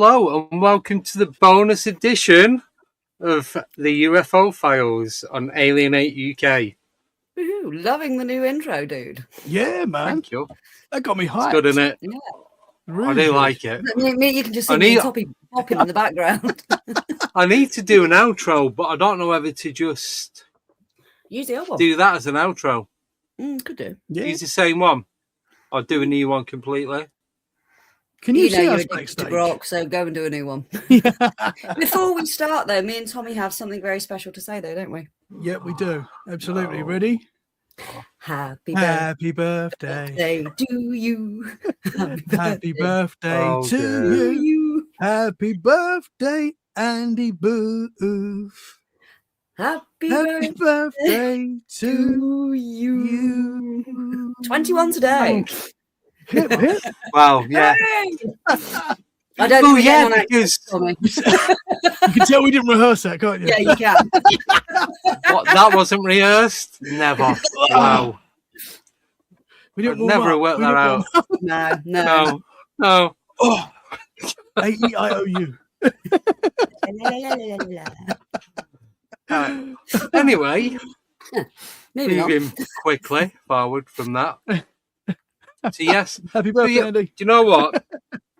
hello, and welcome to the bonus edition of the UFO Files on Alienate UK. Woohoo, loving the new intro, dude. Yeah, man. Thank you. That got me hyped. It's good, isn't it? Yeah. Really I do good. like it. You can just see me and Toppy popping in the background. I need to do an outro, but I don't know whether to just Use the other one. do that as an outro. Could do. Yeah. Use the same one, or do a new one completely. Can you You know see you're us addicted to backstage? Brock, so go and do a new one. Before we start, though, me and Tommy have something very special to say, though, don't we? Yeah, we do. Absolutely. No. Ready? Happy Happy birthday. birthday to you. Happy birthday Oh, to dear. you. Happy birthday, Andy Booth. Happy Happy birthday to you. 21 today. Hip, hip. Wow, yeah. I don't Oh, think yeah, we're because Tommy. You can tell we didn't rehearse that, can't you? Yeah, you can. what, that wasn't rehearsed? Never. Wow. We didn't I'd warm never up. worked We that didn't out. warm up. No. No. Oh, A-E-I-O-U. Anyway, Moving on. moving quickly forward from that. So yes, Happy birthday, yeah. Andy. Do you know what?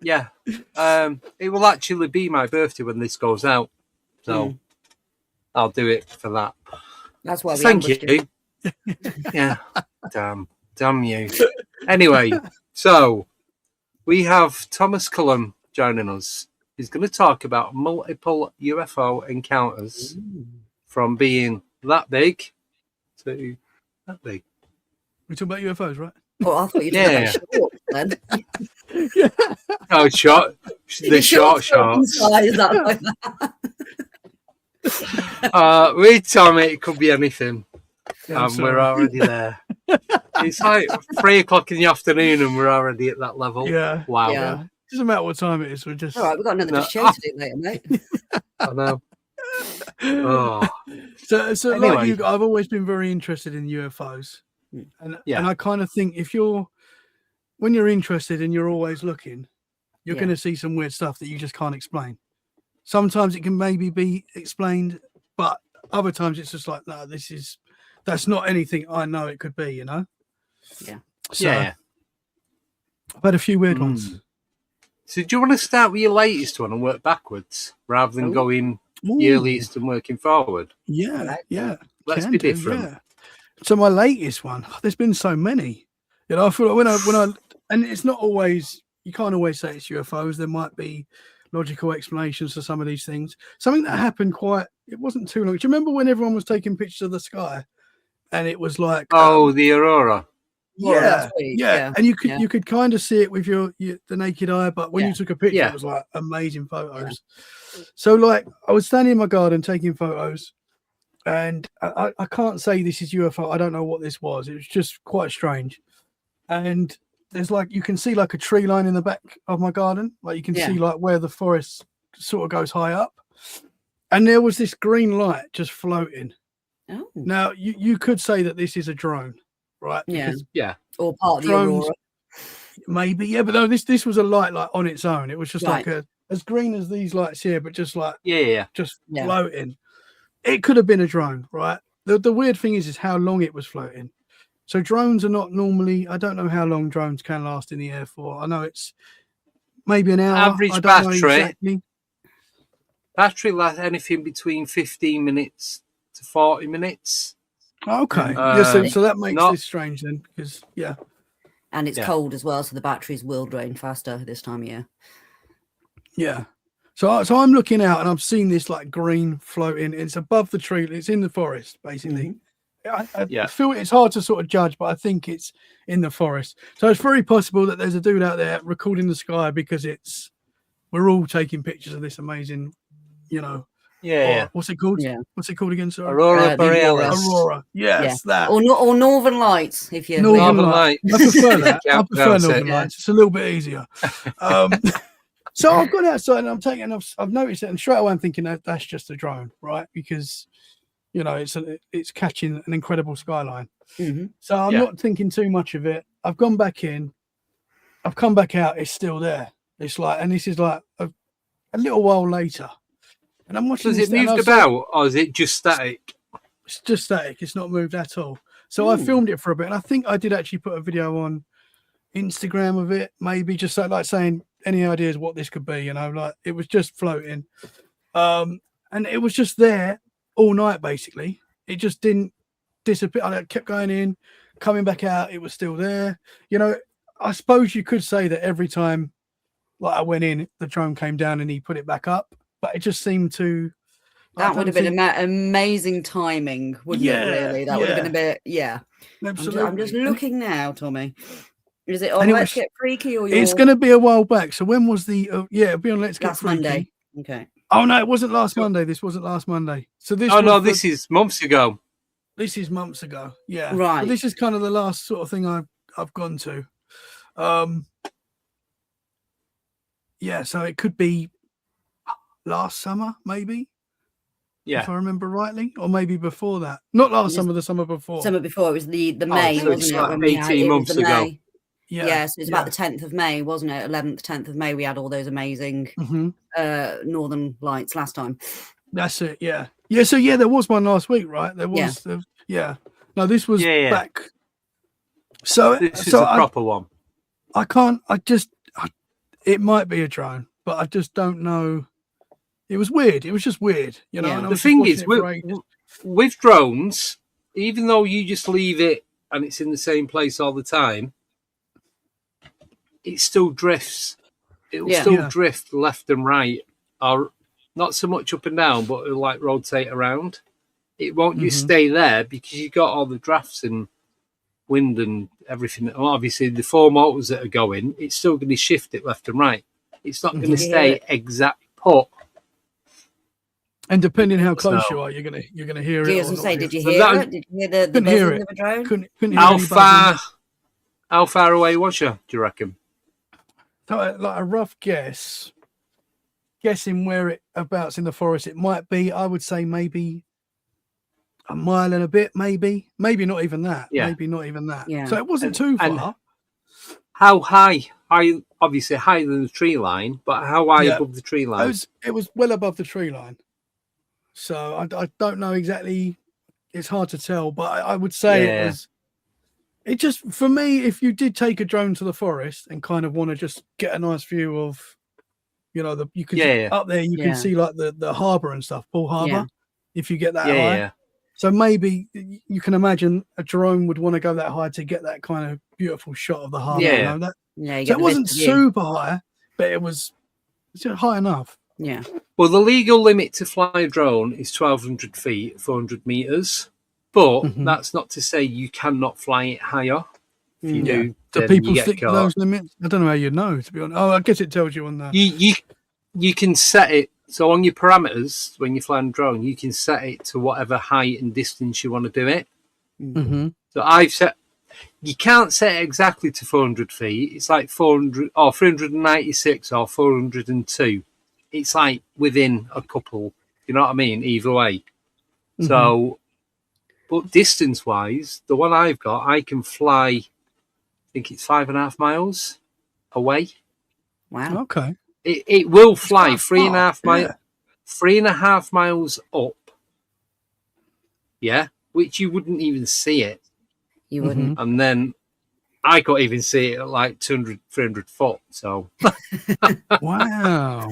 Yeah, it will actually be my birthday when this goes out, so I'll do it for that. That's why we Thank ambushed you. Yeah, damn you. Anyway, so we have Thomas Cullum joining us. He's going to talk about multiple UFO encounters from being that big to that big. We're talking about UFOs, right? Oh, I thought you were Yeah. talking about shorts then. Oh, short. The short shorts. Size, that like that. With Tommy, it could be anything. Yeah, I'm And we're sorry. already there. It's like 3 o'clock in the afternoon and we're already at that level. Yeah. Wow. Yeah. Doesn't matter what time it is. We're just. All right, we've got another No. show to do later, mate. I know. Oh. So Anyway. like you, I've always been very interested in UFOs, and I kind of think when you're interested and you're always looking, you're going to see some weird stuff that you just can't explain. Sometimes it can maybe be explained, but other times it's just like, no, that's not anything I know it could be, you know? Yeah. So, Yeah. I've had a few weird ones. So do you want to start with your latest one and work backwards rather than going Ooh. earliest and working forward? Yeah. Let's Can be do, different. yeah. So my latest one, there's been so many. You know, I feel like when I and it's not always, you can't always say it's UFOs. There might be logical explanations for some of these things. Something that happened it wasn't too long. Do you remember when everyone was taking pictures of the sky and it was like The Aurora. Well, yeah, and you could kind of see it with the naked eye, but when you took a picture, it was like amazing photos. So like I was standing in my garden taking photos, and I can't say this is UFO. I don't know what this was. It was just quite strange. And there's like you can see like a tree line in the back of my garden, like you can see like where the forest sort of goes high up, and there was this green light just floating. Oh. Now you could say that this is a drone. Right. Yeah. Or part of the Drones, Aurora. Maybe, but no, this was a light like on its own. It was just like as green as these lights here, but just like just floating. It could have been a drone, right? The weird thing is how long it was floating. So drones are not normally. I don't know how long drones can last in the air for. I know it's maybe an hour. Average I don't know battery. exactly. Battery lasts anything between 15 minutes to 40 minutes. Okay, so that makes this strange then, because and it's cold as well, so the batteries will drain faster this time of year. Yeah. So I'm looking out and I've seen this like green floating. It's above the tree. It's in the forest, basically. I feel it's hard to sort of judge, but I think it's in the forest. So it's very possible that there's a dude out there recording the sky because we're all taking pictures of this amazing, you know. Yeah. What's it called? Yeah. What's it called again? Sorry. Aurora Borealis. Aurora. Yes, that. Or Northern Lights, if you Northern Lights. I prefer that. I prefer Northern Lights. It's a little bit easier. So I've gone outside and I've noticed it, and straight away I'm thinking that's just a drone, right? Because you know it's catching an incredible skyline. Mm-hmm. So I'm not thinking too much of it. I've gone back in. I've come back out. It's still there. It's like, and this is like a little while later, and I'm watching. Does it moved about, or is it just static? It's just static. It's not moved at all. So I filmed it for a bit, and I think I did actually put a video on Instagram of it, maybe just like saying any ideas what this could be, you know, like it was just floating, and it was just there all night. Basically, it just didn't disappear. I kept going in, coming back out. It was still there. You know, I suppose you could say that every time, like I went in, the drone came down and he put it back up, but it just seemed to. That would have been amazing timing, wouldn't it? Really, that would have been a bit. Yeah, absolutely. I'm just looking now, Tommy. Is it on Let's Get Freaky or? It's going to be a while back. So when was the? It'll be on Let's Get Freaky. Monday. Okay. Oh no, it wasn't last Monday. This wasn't last Monday. So this. Oh no, this is months ago. This is months ago. Yeah. Right. But this is kind of the last sort of thing I've gone to. Yeah. So it could be last summer, maybe. Yeah, if I remember rightly, or maybe before that. Not last summer, the summer before. Summer before, it was the May, so wasn't it? Like 18 months ago. Yeah, so it's about the 10th of May, wasn't it? 11th, 10th of May, we had all those amazing Northern Lights last time. That's it, yeah. Yeah, so there was one last week, right? There was, No, this was back. So this is a proper one. It might be a drone, but I just don't know. It was weird. It was just weird, you know. Yeah. The thing is, with drones, even though you just leave it and it's in the same place all the time, it still drifts. It will still drift left and right, or not so much up and down, but it'll like rotate around. It won't just stay there because you've got all the drafts and wind and everything. And obviously, the 4 motors that are going, it's still going to shift it left and right. It's not going to stay exact put. And depending how close you are, you're gonna hear it. I was gonna say, did you hear it? Did you hear the buzzing of a drone? Couldn't hear how far away was you, do you reckon? So, like a rough guessing where it abouts in the forest, it might be, I would say maybe a mile and a bit, maybe not even that. Yeah. Maybe not even that. Yeah. So it wasn't too far. How high? Obviously higher than the tree line, but how high above the tree line? It was well above the tree line. So I don't know exactly. It's hard to tell, but I would say it just, for me, if you did take a drone to the forest and kind of want to just get a nice view of, you know, up there, you can see like the harbour and stuff, Poole Harbour, if you get that high. Yeah. So maybe you can imagine a drone would want to go that high to get that kind of beautiful shot of the harbour. Yeah. You know, so it wasn't super high, but it's high enough. Yeah. Well, the legal limit to fly a drone is 1,200 feet, 400 meters. But that's not to say you cannot fly it higher. If you do, do people stick to those limits? I don't know how you know, to be honest. Oh, I guess it tells you on that. You can set it. So on your parameters, when you fly a drone, you can set it to whatever height and distance you want to do it. So I've set. You can't set it exactly to 400 feet. It's like 400 or 396 or 402. It's like within a couple. You know what I mean? Either way. So, but distance-wise, the one I've got, I can fly. I think it's 5.5 miles away. Wow. Okay. It will fly 3.5 miles. 3.5 miles up. Yeah, which you wouldn't even see it. You wouldn't. And then I can't even see it at like 200, 300 foot. So. Wow.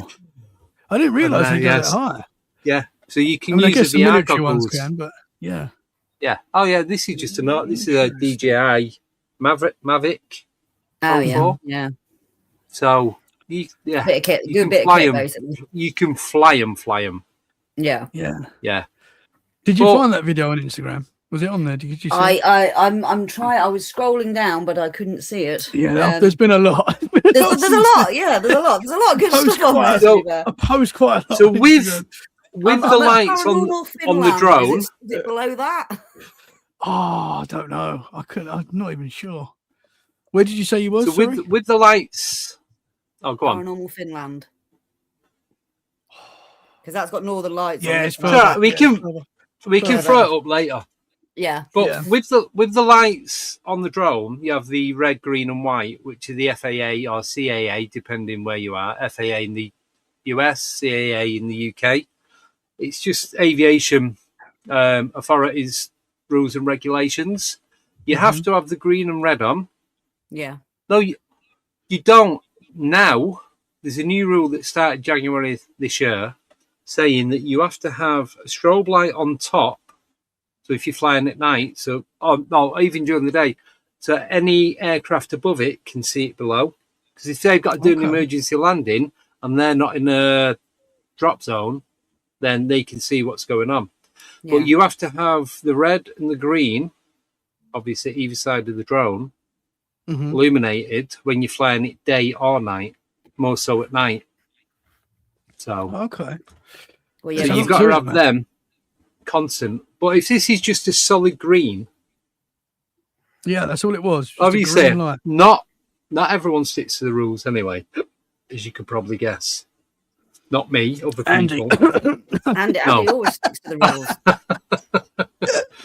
I didn't realise they go that high. Yeah. So you can use the VR goggles. But yeah. Yeah. Oh yeah. This is just this is a DJI Mavic. Oh yeah. Yeah. So you can fly them. You can fly them. Yeah. Yeah. Yeah. Did you find that video on Instagram? Was it on there? Did you see it? I'm trying. I was scrolling down, but I couldn't see it. Yeah, there's been a lot. There's a lot. Yeah, there's a lot. There's a lot of good stuff on there. So, I post quite a lot. So with the lights on the drone, is it below that? Oh, I don't know. I'm not even sure. Where did you say you were? So with the lights. Oh, go on. Paranormal Finland. Because that's got northern lights. Yeah, it's further. We can throw it up later. Yeah. But with the lights on the drone, you have the red, green, and white, which are the FAA or CAA, depending where you are. FAA and the US, CAA in the UK. It's just aviation authorities, rules and regulations. You have to have the green and red on. Yeah. No, you don't now. There's a new rule that started January this year saying that you have to have a strobe light on top. So if you're flying at night, even during the day, so any aircraft above it can see it below. Because if they've got to do an emergency landing and they're not in a drop zone, then they can see what's going on. Yeah. But you have to have the red and the green, obviously either side of the drone, illuminated when you're flying it day or night, more so at night. So, Well, so you've got to have them constant. But if this is just a solid green, that's all it was. Obviously, not everyone sticks to the rules anyway, as you could probably guess. Not me, other people. Andy always sticks to the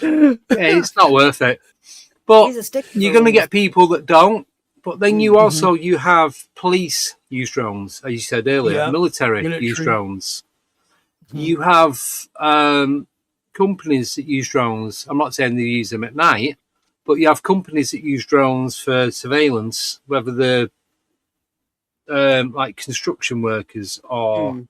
rules. It's not worth it. But you're going to get people that don't. But then you also you have police use drones, as you said earlier, military use drones. You have companies that use drones. I'm not saying they use them at night, but you have companies that use drones for surveillance, whether they're like construction workers or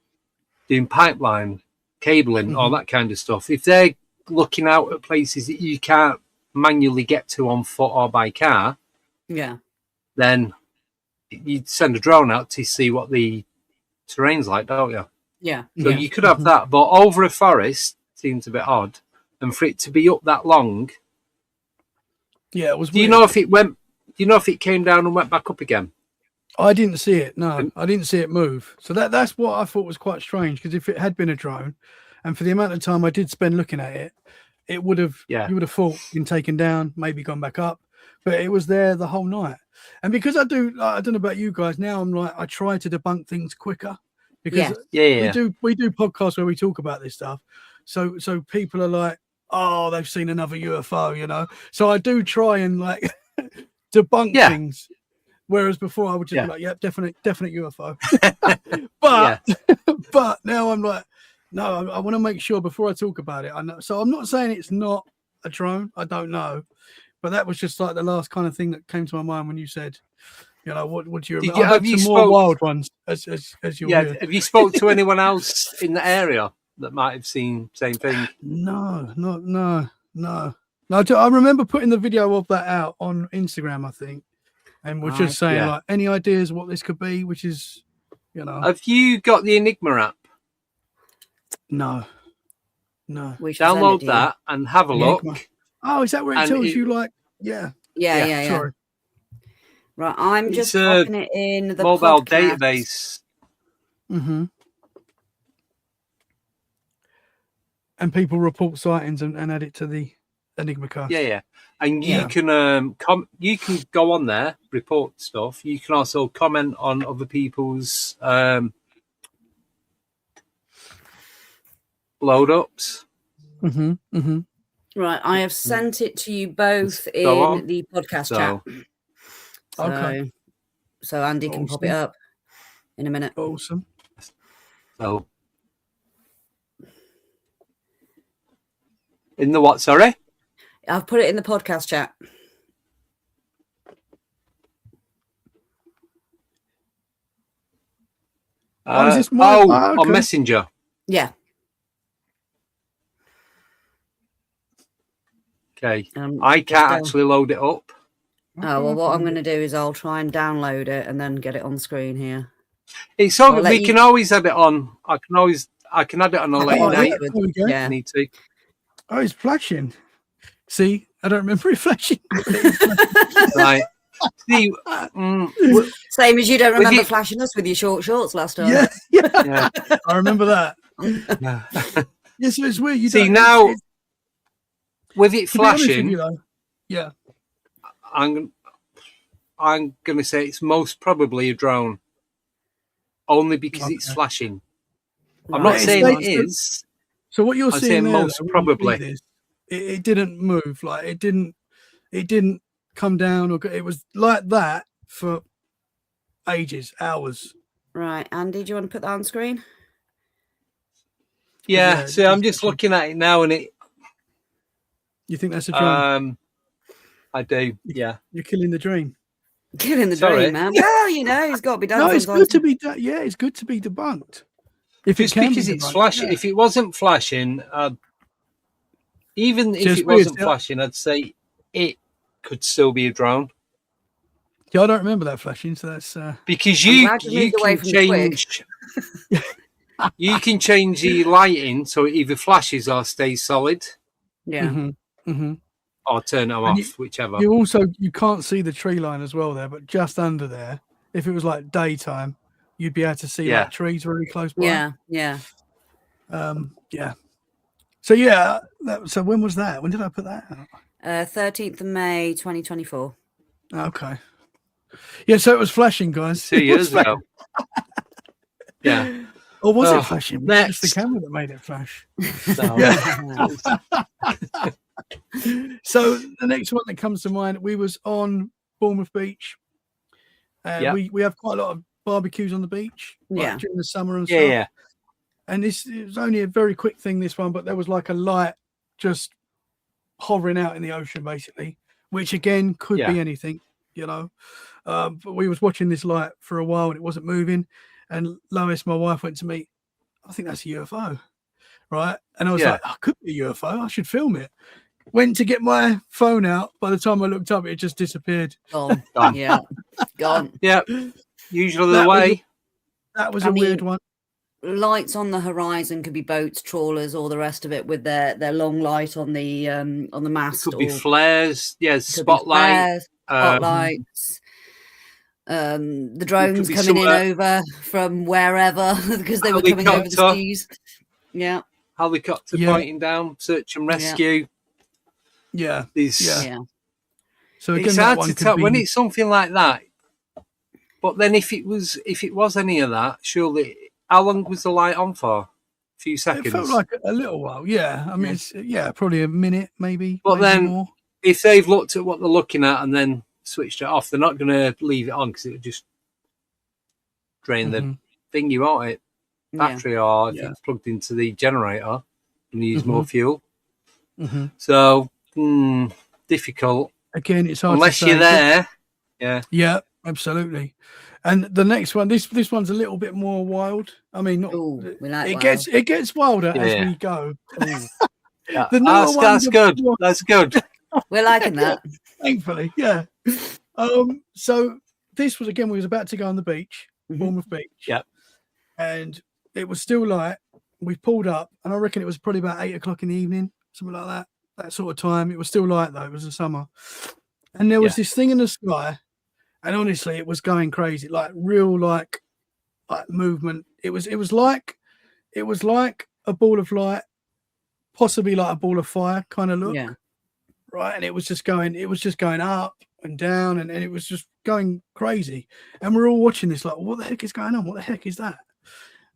doing pipeline cabling, all that kind of stuff. If they're looking out at places that you can't manually get to on foot or by car, then you send a drone out to see what the terrain's like, don't you? So you could have that, but over a forest seems a bit odd, and for it to be up that long, it was. Do you know if it went? Do you know if it came down and went back up again? I didn't see it. No, I didn't see it move. So that's what I thought was quite strange, because if it had been a drone, and for the amount of time I did spend looking at it, it would have. You would have thought been taken down, maybe gone back up, but it was there the whole night. And because I don't know about you guys now, I'm like, I try to debunk things quicker, because we do podcasts where we talk about this stuff. So people are like, oh, they've seen another UFO, So I do try and like debunk things. Whereas before I would just be like, yep, definite UFO. But now I'm like, no, I want to make sure before I talk about it. I know. So I'm not saying it's not a drone. I don't know. But that was just like the last kind of thing that came to my mind when you said, what do you remember? Have you more wild ones as you have you spoke to anyone else in the area that might have seen same thing? No. I remember putting the video of that out on Instagram, I think, and we're just saying like, any ideas what this could be, which is, Have you got the Enigma app? No. Download that and have a look. Oh, is that where it tells you like? Yeah. Sorry. Right, I'm just popping it in the mobile podcast database. And people report sightings and add it to the Enigma cast. And you can you can go on there, report stuff. You can also comment on other people's load ups. Right, I have sent it to you both in the podcast chat. So Andy can pop it up in a minute. Awesome. So in the what? Sorry, I've put it in the podcast chat. Is this okay. On Messenger? Yeah. Okay. I can't actually load it up. Oh, well, what I'm going to do is I'll try and download it and then get it on screen here. It's all we can always add it on. I can add it on a later night. Yeah. Need to. Oh, it's flashing. See, I don't remember it flashing. Right. See, same as you don't remember flashing us with your short shorts last time. Yeah. I remember that. Yes, so it's weird. You see now. With it flashing, I'm going to say it's most probably a drone, only because it's flashing. I'm not saying it is. So what you're seeing there, most probably, it didn't move. Like it didn't come down, or it was like that for ages, hours. Right, Andy, do you want to put that on screen? Yeah, so I'm just looking at it now, and it. You think that's a drone? I do. Yeah, you're killing the dream. Killing the dream, man. Well, it's got to be done. No, it's good to be. Yeah, it's good to be debunked. If just it can because be it's debunked, flashing. Yeah. If it wasn't flashing, even if it wasn't flashing, I'd say it could still be a drone. Yeah, I don't remember that flashing, so that's because you can change. You can change the lighting so it either flashes or stays solid. Yeah. Or turn it off, whichever. You can't see the tree line as well there, but just under there, if it was like daytime, you'd be able to see like trees really close by. Yeah. Yeah. So yeah, so when was that? When did I put that out? 13th of May, 2024. Okay. Yeah, so it was flashing, guys. 2 years ago. Yeah. Or was it flashing? It's the camera that made it flash. So the next one that comes to mind, we was on Bournemouth Beach. We have quite a lot of barbecues on the beach during the summer and stuff. Yeah. And it was only a very quick thing, this one, but there was like a light just hovering out in the ocean, basically, which again could be anything, But we was watching this light for a while and it wasn't moving. And Lois, my wife, went to me, I think that's a UFO, right? And I was like, could be a UFO. I should film it. Went to get my phone out. By the time I looked up, it just disappeared. Gone. Yeah. Gone. Yeah. Usually the way. That was a weird one. Lights on the horizon could be boats, trawlers, all the rest of it with their long light on the mast. Could be flares. Yeah, spotlights. The drones coming in over from wherever because they were coming over the seas. Yeah. Helicopter pointing down, search and rescue. Yeah. So again, it's hard to tell when it's something like that. But then if it was any of that, surely how long was the light on for? A few seconds. It felt like a little while, yeah. I mean it's probably a minute, maybe. But maybe then more. If they've looked at what they're looking at and then switched it off, they're not going to leave it on because it would just drain the thingy, won't it? Battery, or if it's plugged into the generator and use more fuel. So difficult. Again, it's hard unless to say. You're there. Yeah, absolutely. And the next one, this one's a little bit more wild. I mean, it gets wilder as we go. That's good. That's good. We're liking that. Thankfully, yeah. So this was, again, we was about to go on the beach, Bournemouth Beach. Yep. And it was still light. We pulled up, and I reckon it was probably about 8 o'clock in the evening, something like that sort of time. It was still light, though. It was the summer. And there was this thing in the sky, and honestly, it was going crazy, like real, like movement. It was like a ball of light, possibly like a ball of fire kind of look. Yeah. Right. And it was just going up and down, and it was just going crazy. And we're all watching this, like, what the heck is going on? What the heck is that?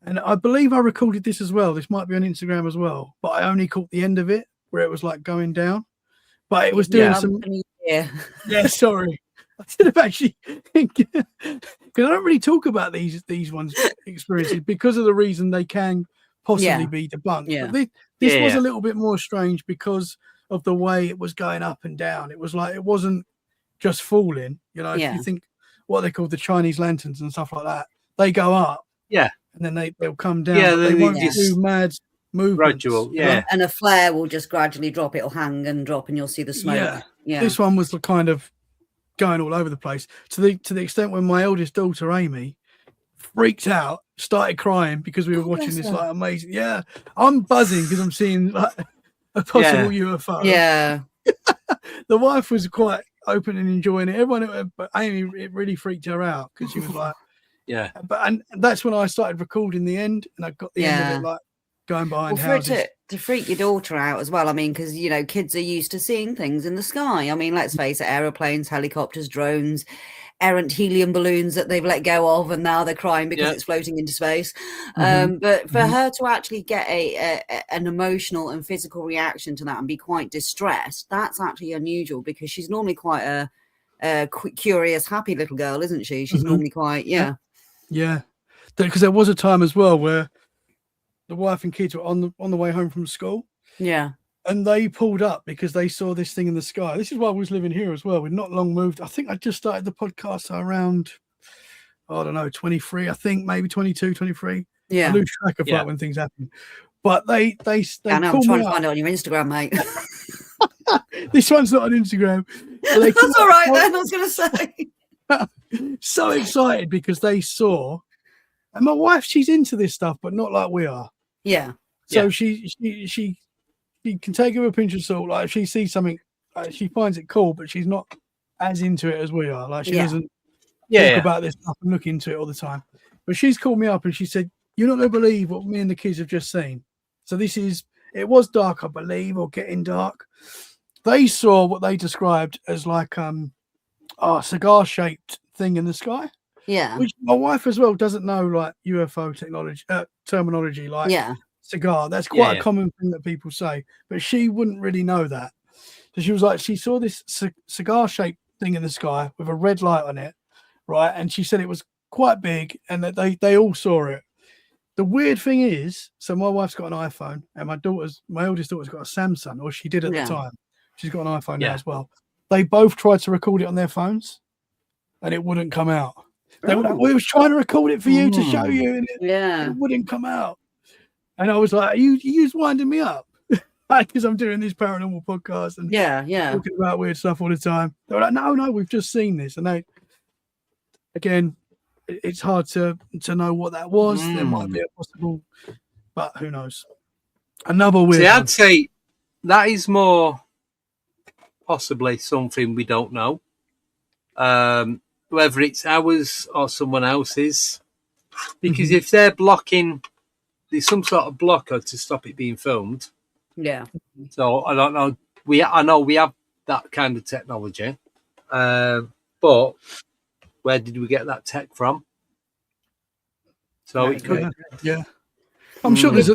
And I believe I recorded this as well. This might be on Instagram as well, but I only caught the end of it where it was like going down. But it was doing some. Yeah. Yeah, sorry. I should have actually, because I don't really talk about these ones experiences because of the reason they can possibly be debunked. Yeah. But this was a little bit more strange because of the way it was going up and down. It was like it wasn't just falling. If you think what they call the Chinese lanterns and stuff like that, they go up. Yeah. And then they'll come down. Yeah, they won't do mad movements. Gradual, yeah. And a flare will just gradually drop. It'll hang and drop, and you'll see the smoke. Yeah. This one was kind of going all over the place to the extent when my eldest daughter Amy freaked out, started crying because we were watching this like amazing. Yeah, I'm buzzing because I'm seeing like a possible UFO. Yeah. The wife was quite open and enjoying it. Everyone, but Amy, it really freaked her out because she was like. Yeah, and that's when I started recording the end, and I got the end of it like going behind houses. For it to freak your daughter out as well. I mean, because kids are used to seeing things in the sky. I mean, let's face it: aeroplanes, helicopters, drones, errant helium balloons that they've let go of, and now they're crying because it's floating into space. But for her to actually get an emotional and physical reaction to that and be quite distressed, that's actually unusual because she's normally quite a curious, happy little girl, isn't she? She's normally quite, Yeah. because there was a time as well where the wife and kids were on the way home from school. Yeah. And they pulled up because they saw this thing in the sky. This is why I was living here as well. We'd not long moved. I think I just started the podcast around, I don't know, 23, I think, maybe 22, 23. Yeah. I lose track of like when things happen. But they I'm trying to find it on your Instagram, mate. This one's not on Instagram. That's all right then, I was going to say. So excited because they saw, and my wife, she's into this stuff, but not like we are. Yeah. So she can take it with a pinch of salt. Like if she sees something, she finds it cool, but she's not as into it as we are. Like she doesn't talk about this stuff and look into it all the time. But she's called me up and she said, "You're not going to believe what me and the kids have just seen." So it was dark, I believe, or getting dark. They saw what they described as like a cigar-shaped thing in the sky. Yeah. Which my wife as well doesn't know, like UFO terminology, like cigar. That's quite a common thing that people say, but she wouldn't really know that. So she was like, she saw this cigar-shaped thing in the sky with a red light on it, right? And she said it was quite big, and that they all saw it. The weird thing is, so my wife's got an iPhone, and my oldest daughter's got a Samsung, or she did at the time. She's got an iPhone now as well. They both tried to record it on their phones, and it wouldn't come out. They were like, "We was trying to record it for you to show you, and it wouldn't come out." And I was like, "You just winding me up." Because I'm doing this paranormal podcast and talking about weird stuff all the time. They were like, no, we've just seen this. And again, it's hard to know what that was. There might be a possible, but who knows? Another weird. See, I'd say that is more possibly something we don't know. Whether it's ours or someone else's. Because if they're blocking, there's some sort of blocker to stop it being filmed. Yeah. So I don't know. I know we have that kind of technology, but where did we get that tech from? So it could, I'm sure there's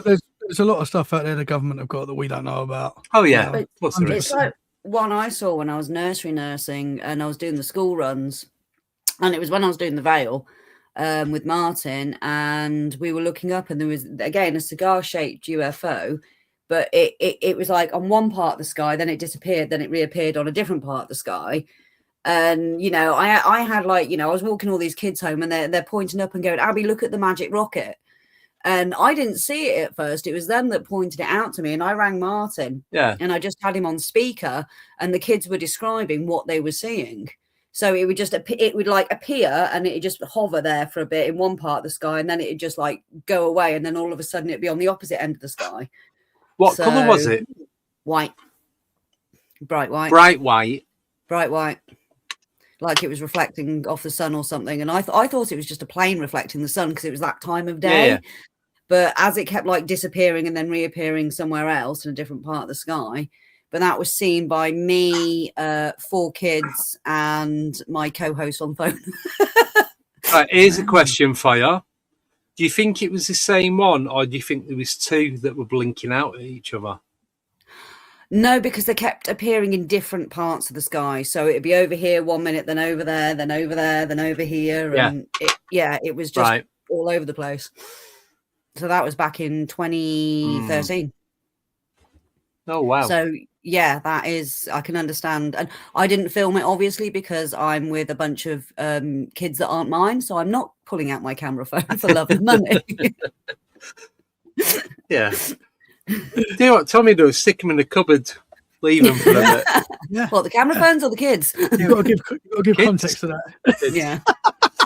a lot of stuff out there the government have got that we don't know about. Oh yeah, it's like one I saw when I was nursery nursing and I was doing the school runs, and it was when I was doing the Vale with Martin, and we were looking up, and there was again a cigar-shaped UFO. But it was like on one part of the sky, then it disappeared, then it reappeared on a different part of the sky. And, I had I was walking all these kids home and they're pointing up and going, "Abby, look at the magic rocket." And I didn't see it at first. It was them that pointed it out to me. And I rang Martin. Yeah. And I just had him on speaker and the kids were describing what they were seeing. So it would just appear and it would just hover there for a bit in one part of the sky. And then it would just like go away. And then all of a sudden it'd be on the opposite end of the sky. What colour was it? White. Bright white. Bright white. Bright white. Like it was reflecting off the sun or something. And I thought it was just a plane reflecting the sun because it was that time of day. Yeah. But as it kept like disappearing and then reappearing somewhere else in a different part of the sky. But that was seen by me, 4 kids and my co-host on phone. Right, here's a question for you. Do you think it was the same one, or do you think there was 2 that were blinking out at each other? No, because they kept appearing in different parts of the sky. So it'd be over here 1 minute, then over there, then over there, then over here. And it was just all over the place. So that was back in 2013. Oh, wow. So, yeah, that is, I can understand. And I didn't film it, obviously, because I'm with a bunch of kids that aren't mine. So I'm not pulling out my camera phone for love and money. Yeah. Do you know what Tommy does? Stick them in the cupboard, leave them for a bit. Yeah. What, the camera phones or the kids? You've got to give context to that. Yeah.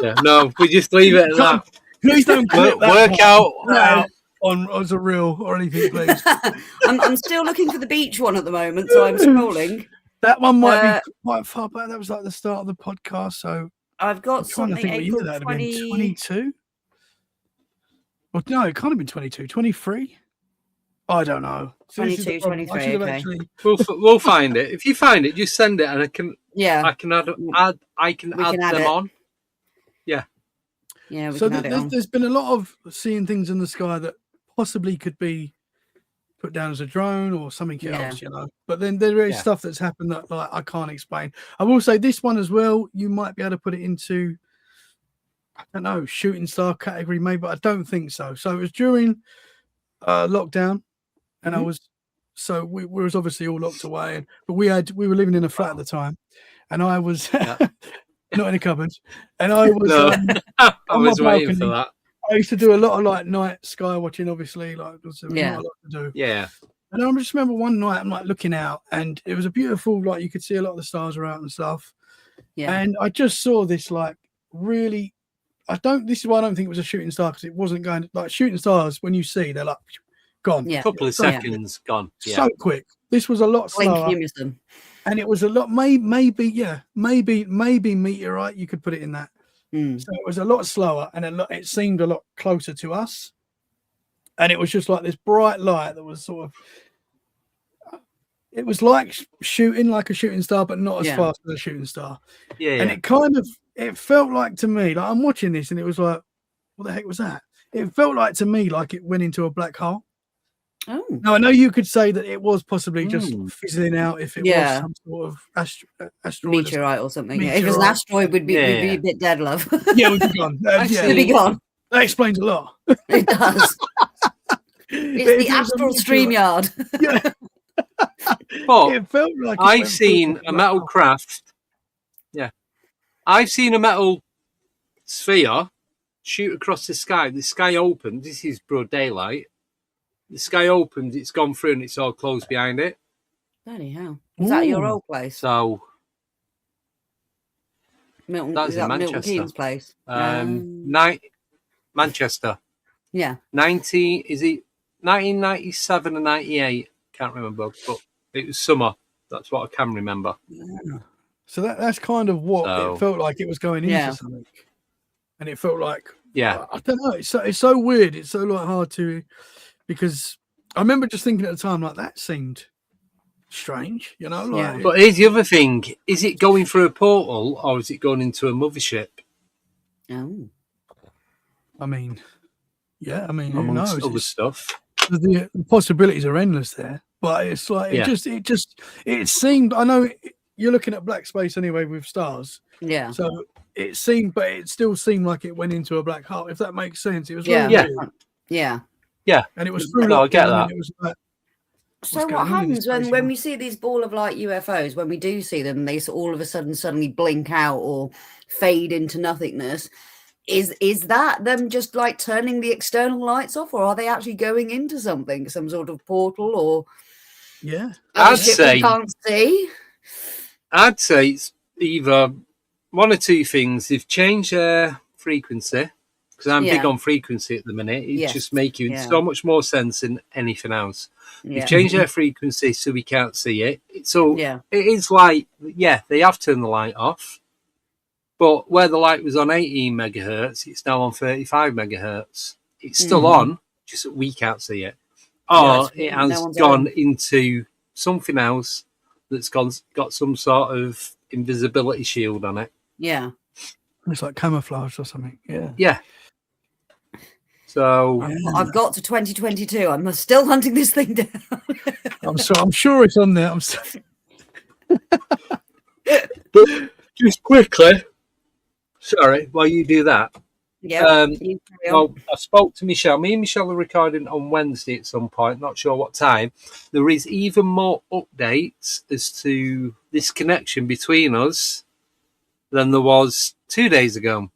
Yeah. No, we just leave it at that. Please don't work out on as a reel or anything, please. I'm still looking for the beach one at the moment, so I'm scrolling. That one might be quite far back. That was like the start of the podcast. So I've got something. April 22. Well, no, it can't have been 22. 23. I don't know. 22, 23. Okay. We'll find it. If you find it, just send it, and I can add them on. Yeah. Yeah. So there's been a lot of seeing things in the sky that possibly could be put down as a drone or something else, But then there is stuff that's happened that I can't explain. I will say this one as well. You might be able to put it into I don't know, shooting star category maybe, but I don't think so. So it was during lockdown, and we was obviously all locked away, but we were living in a flat at the time, and I was not in a cupboard, and I was I on was my waiting balcony. for that. I used to do a lot of like night sky watching, obviously, like there was not a lot to do. Yeah. And I just remember one night I'm like looking out, and it was a beautiful, like you could see a lot of the stars were out and stuff. Yeah. And I just saw this like really, this is why I don't think it was a shooting star, because it wasn't going like shooting stars. When you see, they're like gone. Yeah. A couple of seconds gone. Yeah. So quick. This was a lot slower. And it was a lot, maybe meteorite. You could put it in that. So it was a lot slower, and it seemed a lot closer to us. And it was just like this bright light that was sort of, it was like shooting like a shooting star, but not as fast as a shooting star. Yeah. And it felt like to me, like I'm watching this, and it was like, what the heck was that? It felt like to me like it went into a black hole. Oh. Now I know you could say that it was possibly just fizzling out if it was some sort of asteroid, meteorite or something. Meteorite. If it was an asteroid, we'd be a bit dead, love. Yeah, we'd be gone. We'd be gone. That explains a lot. It does. It's the astral StreamYard. Yeah. But it felt like I've seen a metal craft. Yeah, I've seen a metal sphere shoot across the sky. The sky opened. This is broad daylight. The sky opened, it's gone through, and it's all closed behind it. Bloody hell. Is that your old place? So Milton, that's in Manchester. Milton Keynes' place? Manchester. Yeah. 1997 and 98. Can't remember, but it was summer. That's what I can remember. Yeah. So that's kind of what it felt like it was going into something. And it felt like, I don't know, it's so weird. It's so like hard to... Because I remember just thinking at the time, like, that seemed strange, you know? Like, But here's the other thing. Is it going through a portal, or is it going into a mothership? Oh. I mean, who amongst knows? Other stuff. The possibilities are endless there. But it's like, it seemed, I know you're looking at black space anyway with stars. Yeah. So it still seemed like it went into a black hole, if that makes sense. It was Yeah. And it was through. No, I get that. It was like, so what happens when we see these ball of light UFOs? When we do see them, they all of a sudden suddenly blink out or fade into nothingness. Is that them just like turning the external lights off, or are they actually going into something, some sort of portal, or I'd say we can't see? I'd say it's either one or two things. They've changed their frequency. Because I'm big on frequency at the minute. It's just making so much more sense than anything else. They've changed their frequency so we can't see it. So it is like, they have turned the light off. But where the light was on 18 megahertz, it's now on 35 megahertz. It's still on, just that we can't see it. Or it has gone into something else that's got some sort of invisibility shield on it. Yeah. It's like camouflage or something. Yeah. Yeah. So I've got to 2022. I'm still hunting this thing down. I'm sure it's on there. But just quickly, sorry, while you do that. Yeah. Well, I spoke to Michelle. Me and Michelle are recording on Wednesday at some point. Not sure what time. There is even more updates as to this connection between us than there was 2 days ago.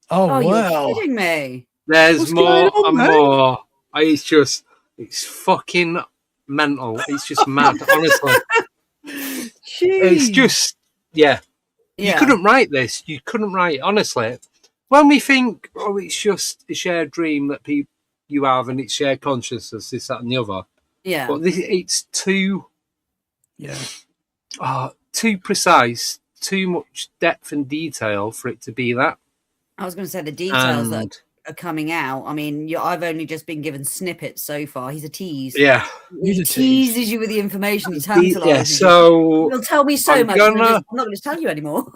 Oh wow! You're kidding me. There's more and more. It's fucking mental. It's just mad, honestly. It's just, You couldn't write this. You couldn't write, honestly. When we think, it's just a shared dream that you have and it's shared consciousness, this, that, and the other. Yeah. But it's too, too precise, too much depth and detail for it to be that. I was going to say the details that are coming out. I mean, I've only just been given snippets so far. He's a tease. Yeah. He teases you with the information. He tantalizes you. So he'll tell me so much. I'm not going to tell you anymore.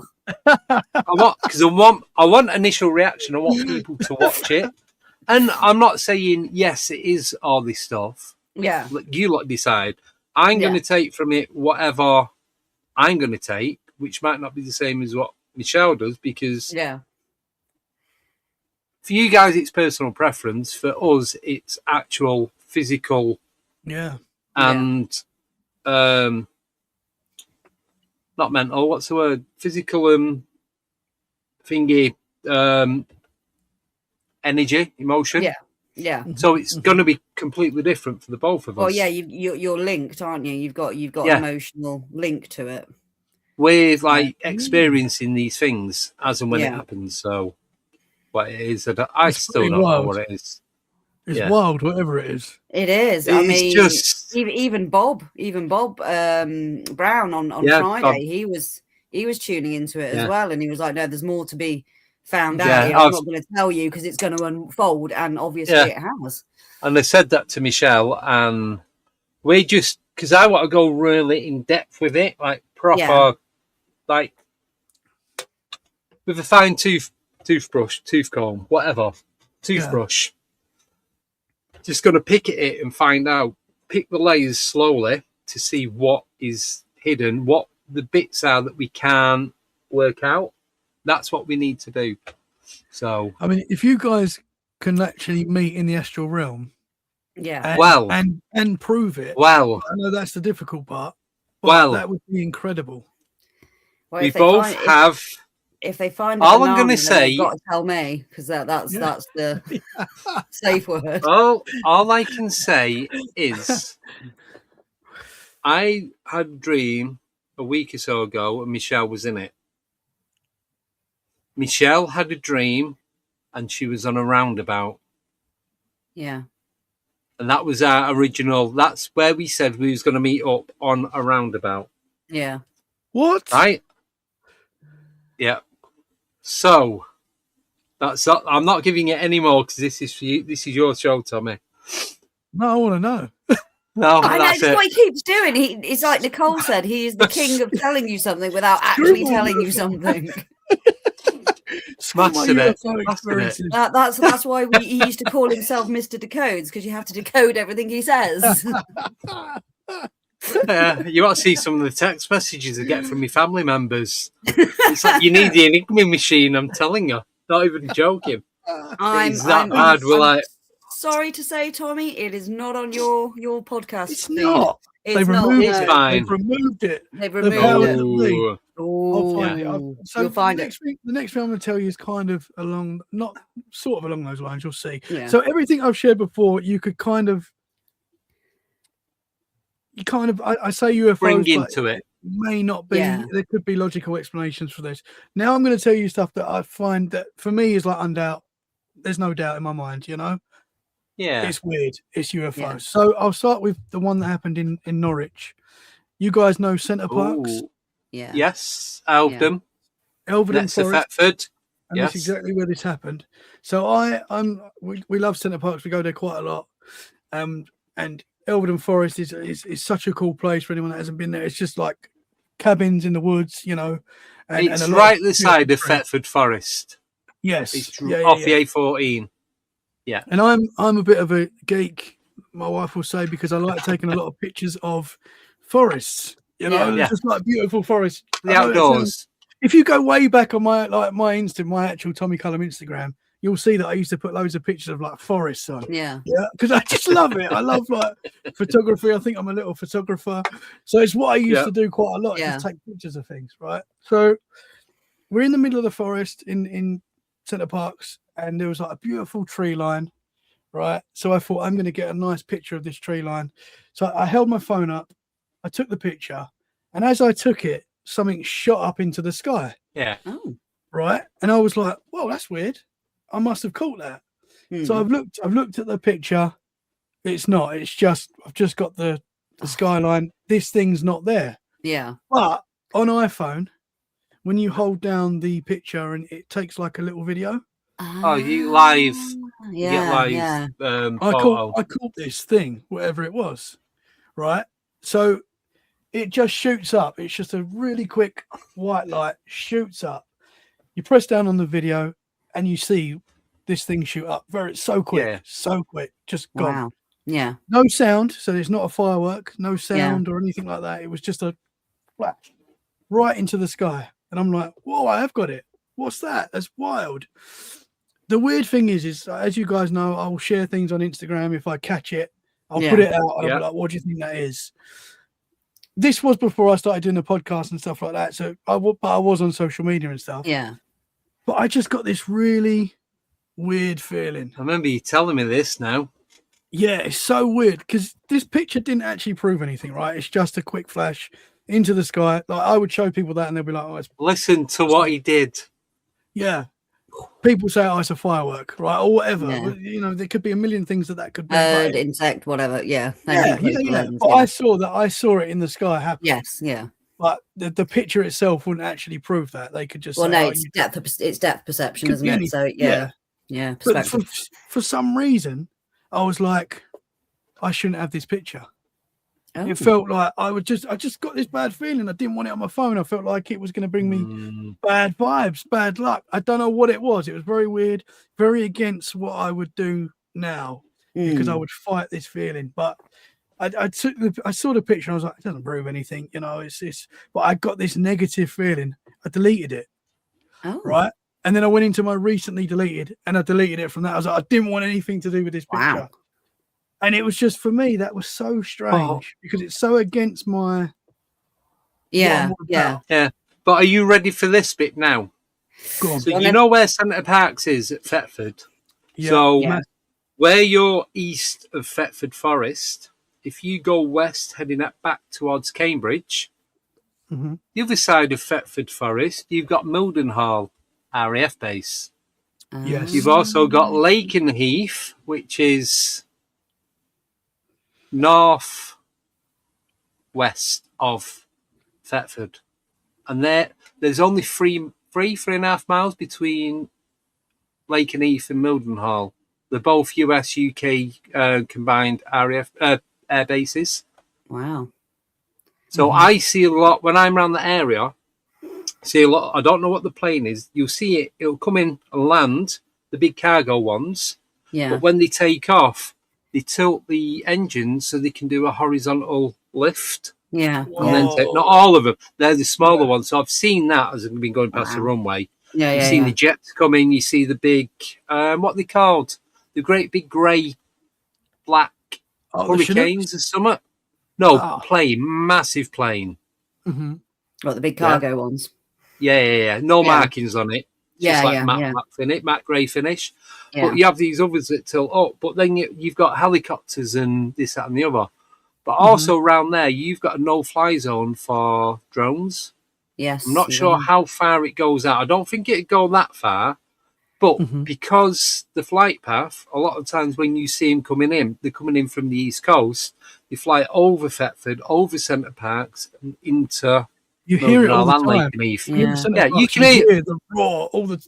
I want initial reaction. I want people to watch it. And I'm not saying, yes, it is all this stuff. Yeah. You lot decide. I'm going to take from it whatever I'm going to take, which might not be the same as what Michelle does, because for you guys, it's personal preference. For us, it's actual physical. Yeah. And not mental. What's the word? Physical thingy. Energy, emotion. Yeah. Yeah. So it's going to be completely different for the both of us. Well, yeah, you're linked, aren't you? You've got emotional link to it. With like experiencing these things as and when it happens. So what it is, I still don't know what it is. It's wild, whatever it is. It is. I mean, just even Bob Brown on Friday, Bob. he was tuning into it as well, and he was like, "No, there's more to be found out. I'm not going to tell you because it's going to unfold," and obviously it has. And they said that to Michelle, and we just because I want to go really in depth with it, like proper, like with a fine toothbrush, tooth comb, whatever, toothbrush. Just going to pick at it and find out, pick the layers slowly to see what is hidden, what the bits are that we can't work out. That's what we need to do. So, I mean, if you guys can actually meet in the astral realm, and prove it, I know that's the difficult part. But that would be incredible. Well, we both have. If they find all I'm going to say, you've got to tell me because that's the safe word. All I can say is, I had a dream a week or so ago, and Michelle was in it. Michelle had a dream, and she was on a roundabout. Yeah, and that was our original. That's where we said we was going to meet up on a roundabout. Yeah. What? Right. Yeah. So that's I'm not giving it any more because this is for you. This is your show, Tommy. No, I want to know. No, I know. That's what he keeps doing. It's like Nicole said. He is the king of telling you something without actually telling you something. That's why he used to call himself Mr. Decodes because you have to decode everything he says. You ought to see some of the text messages I get from my family members. It's like you need the Enigma machine. I'm telling you, not even joking. I'm sorry to say, Tommy, it is not on your podcast. It's not. They've removed it. They've removed it. They've removed it. I'll find it. So you'll find the next thing I'm going to tell you is kind of along those lines. You'll see. Yeah. So everything I've shared before, you could kind of, I say UFOs, bring into it. May not be. Yeah. There could be logical explanations for this. Now I'm going to tell you stuff that I find that for me is like undoubt. There's no doubt in my mind. You know. Yeah. It's weird. It's UFOs. Yeah. So I'll start with the one that happened in Norwich. You guys know Centre Parks? Yeah. Yes. Elvedon. Elvedon Forest. Thetford. And that's exactly where this happened. So we love Centre Parks. We go there quite a lot. And Elvedon Forest is such a cool place for anyone that hasn't been there. It's just like cabins in the woods, you know. It's right the side of Thetford Forest. Yes. It's off the A14. Yeah. And I'm a bit of a geek, my wife will say, because I like taking a lot of pictures of forests. You know, just like beautiful forests. The outdoors. If you go way back on my actual Tommy Cullum Instagram, you'll see that I used to put loads of pictures of like forests on. Yeah. Yeah. Because I just love it. I love like photography. I think I'm a little photographer. So it's what I used to do quite a lot. Just take pictures of things, right? So we're in the middle of the forest in Centre Parks, and there was like a beautiful tree line, right? So I thought I'm going to get a nice picture of this tree line. So I held my phone up, I took the picture, and as I took it, something shot up into the sky. Yeah. Oh. Right. And I was like, "Well, that's weird. I must have caught that." Mm-hmm. So I've looked at the picture. It's not. It's just I've just got the skyline. This thing's not there. Yeah. But on iPhone, when you hold down the picture and it takes like a little video. Oh, you live. I caught this thing, whatever it was, right? So it just shoots up. It's just a really quick white light shoots up. You press down on the video and you see this thing shoot up. So quick, just gone. Wow. Yeah. No sound, so there's not a firework, no sound or anything like that. It was just a flash right into the sky. And I'm like, whoa, I have got it. What's that? That's wild. the weird thing is as you guys know, I'll share things on Instagram. If I catch it, I'll put it out and I'll be like, what do you think that is? This was before I started doing the podcast and stuff like that. So I was on social media and stuff. Yeah. But I just got this really weird feeling. I remember you telling me this now. Yeah, it's so weird because this picture didn't actually prove anything, right? It's just a quick flash into the sky. Like I would show people that and they'll be like, oh, it's... Listen to what he did. Yeah. People say, oh, it's a firework, right? Or whatever. Yeah. You know, there could be a million things that could be. Bird, insect, whatever. Yeah. Lens, but I saw it in the sky happen. Yes, yeah. But the picture itself wouldn't actually prove that. They could just well, say, no, it's depth perception, isn't it? So yeah. But for some reason, I was like, I shouldn't have this picture. Oh. It felt like I just got this bad feeling. I didn't want it on my phone. I felt like it was going to bring me bad vibes, bad luck. I don't know what it was. It was very weird, very against what I would do now because I would fight this feeling. But I saw the picture and I was like, it doesn't prove anything, you know. But I got this negative feeling. I deleted it, right? And then I went into my recently deleted and I deleted it from that. I was like, I didn't want anything to do with this picture. Wow. And it was just, for me, that was so strange because it's so against my... Yeah. But are you ready for this bit now? Go on. So you know where Centre Parks is at Thetford? Yeah. So where you're east of Thetford Forest, if you go west heading back towards Cambridge, the other side of Thetford Forest, you've got Mildenhall RAF base. Yes. You've also got Lakenheath, which is... north west of Thetford, and there's only 3.5 miles between Lakenheath and Mildenhall. They're both US UK combined RAF air bases. Wow. So I see a lot when I'm around the area. See a lot. I don't know what the plane is. You'll see it. It'll come in and land, the big cargo ones. Yeah. But when they take off, they tilt the engines so they can do a horizontal lift. Yeah. And then not all of them. They're the smaller ones. So I've seen that as I've been going past the runway. Yeah, You've seen the jets coming. You see the big, what are they called? The great big grey, black hurricanes or something. No, plane, massive plane. What, the big cargo ones? Yeah. No markings on it. Just matte grey finish. Yeah. But you have these others that tilt up. But then you've got helicopters and this, that, and the other. But also around there, you've got a no-fly zone for drones. Yes. I'm not sure how far it goes out. I don't think it'd go that far. But because the flight path, a lot of times when you see them coming in, they're coming in from the East Coast. They fly over Thetford, over Centre Parks, and into... You hear it all the time. You can hear the roar all the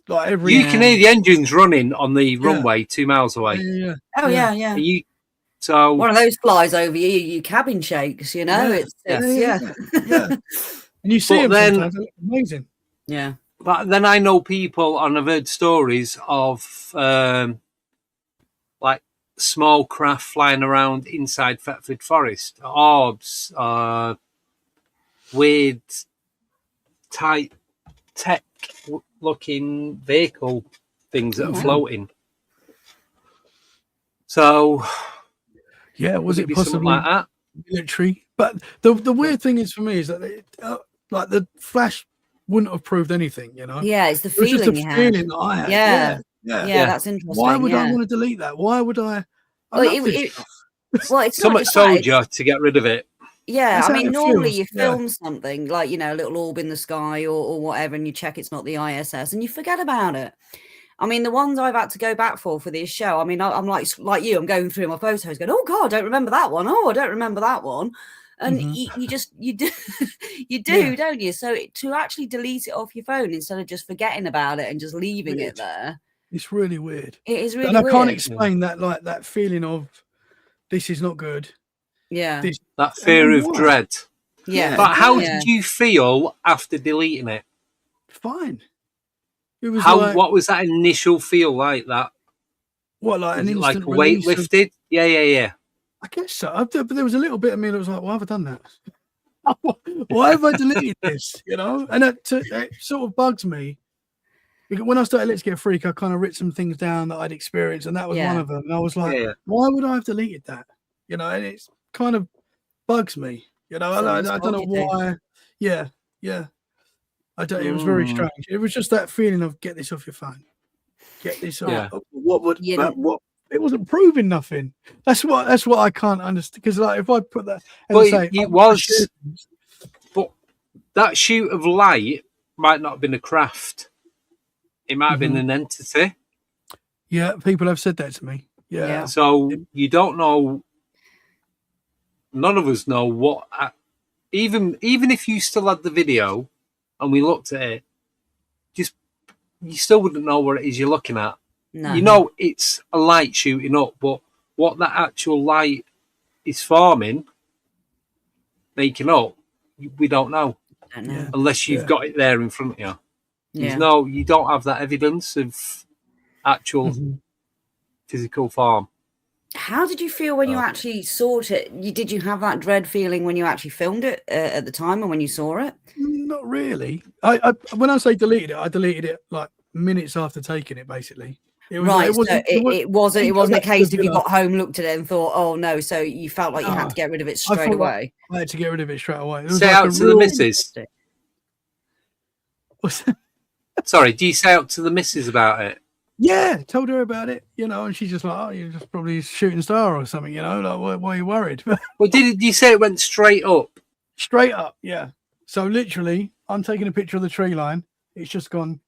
You can hear the engines running on the runway 2 miles away. Oh yeah. So one of those flies over you, your cabin shakes. You know, and you see them sometimes. It's amazing. Yeah. But then I know people, and I've heard stories of like small craft flying around inside Thetford Forest, orbs, weird type tech looking vehicle things that are floating. So was it possibly like that? Military? But the weird thing is for me is that like the flash wouldn't have proved anything, you know. Yeah, it's the feeling just a feeling that I had. Yeah, that's interesting. Why would I want to delete that? Why would I? It's someone told you to get rid of it. Yeah, I mean, normally you film something like, you know, a little orb in the sky or whatever, and you check it's not the ISS, and you forget about it. I mean, the ones I've had to go back for this show, I mean, I'm like you, I'm going through my photos going, oh, God, I don't remember that one. Oh, I don't remember that one. And you do, don't you? So to actually delete it off your phone instead of just forgetting about it and just leaving it there. It's really weird. It is really weird. And I can't explain that, like that feeling of this is not good. Yeah. That fear of dread. Yeah. But how did you feel after deleting it? Fine. It was what was that initial feel like? That what, like an like instant a weight lifted? Yeah. I guess so. But there was a little bit of me that was like, why have I done that? Why have I deleted this? You know, and it sort of bugs me when I started Let's Get a Freak, I kind of wrote some things down that I'd experienced, and that was one of them. And I was like, why would I have deleted that? You know, and it's kind of bugs me. You know, I don't know why. Yeah. I don't. It was very strange. It was just that feeling of get this off your phone. Get this off. Yeah. What? It wasn't proving nothing. That's what I can't understand. Because like if I put that, it was. But that shoot of light might not have been a craft. It might have been an entity. Yeah, people have said that to me. Yeah. So you don't know. None of us know what. Even if you still had the video, and we looked at it, you still wouldn't know what it is you're looking at. No. You know it's a light shooting up, but what that actual light is forming, making up, we don't know. I don't know. Unless you've got it there in front of you. Yeah. You don't have that evidence of actual physical form. How did you feel when you actually saw it? Did you have that dread feeling when you actually filmed it at the time and when you saw it? Not really. I when I say deleted it, I deleted it like minutes after taking it. Basically, it wasn't a case of you got home, looked at it, and thought, "Oh no!" So you felt like you had to get rid of it straight away. I had to get rid of it straight away. Say out to the missus. Sorry, do you say out to the missus about it? Yeah, told her about it, you know, and she's just like, "Oh, you're just probably a shooting star or something, you know. Like, why are you worried?" Well, did you say it went straight up? Straight up, yeah. So literally, I'm taking a picture of the tree line. It's just gone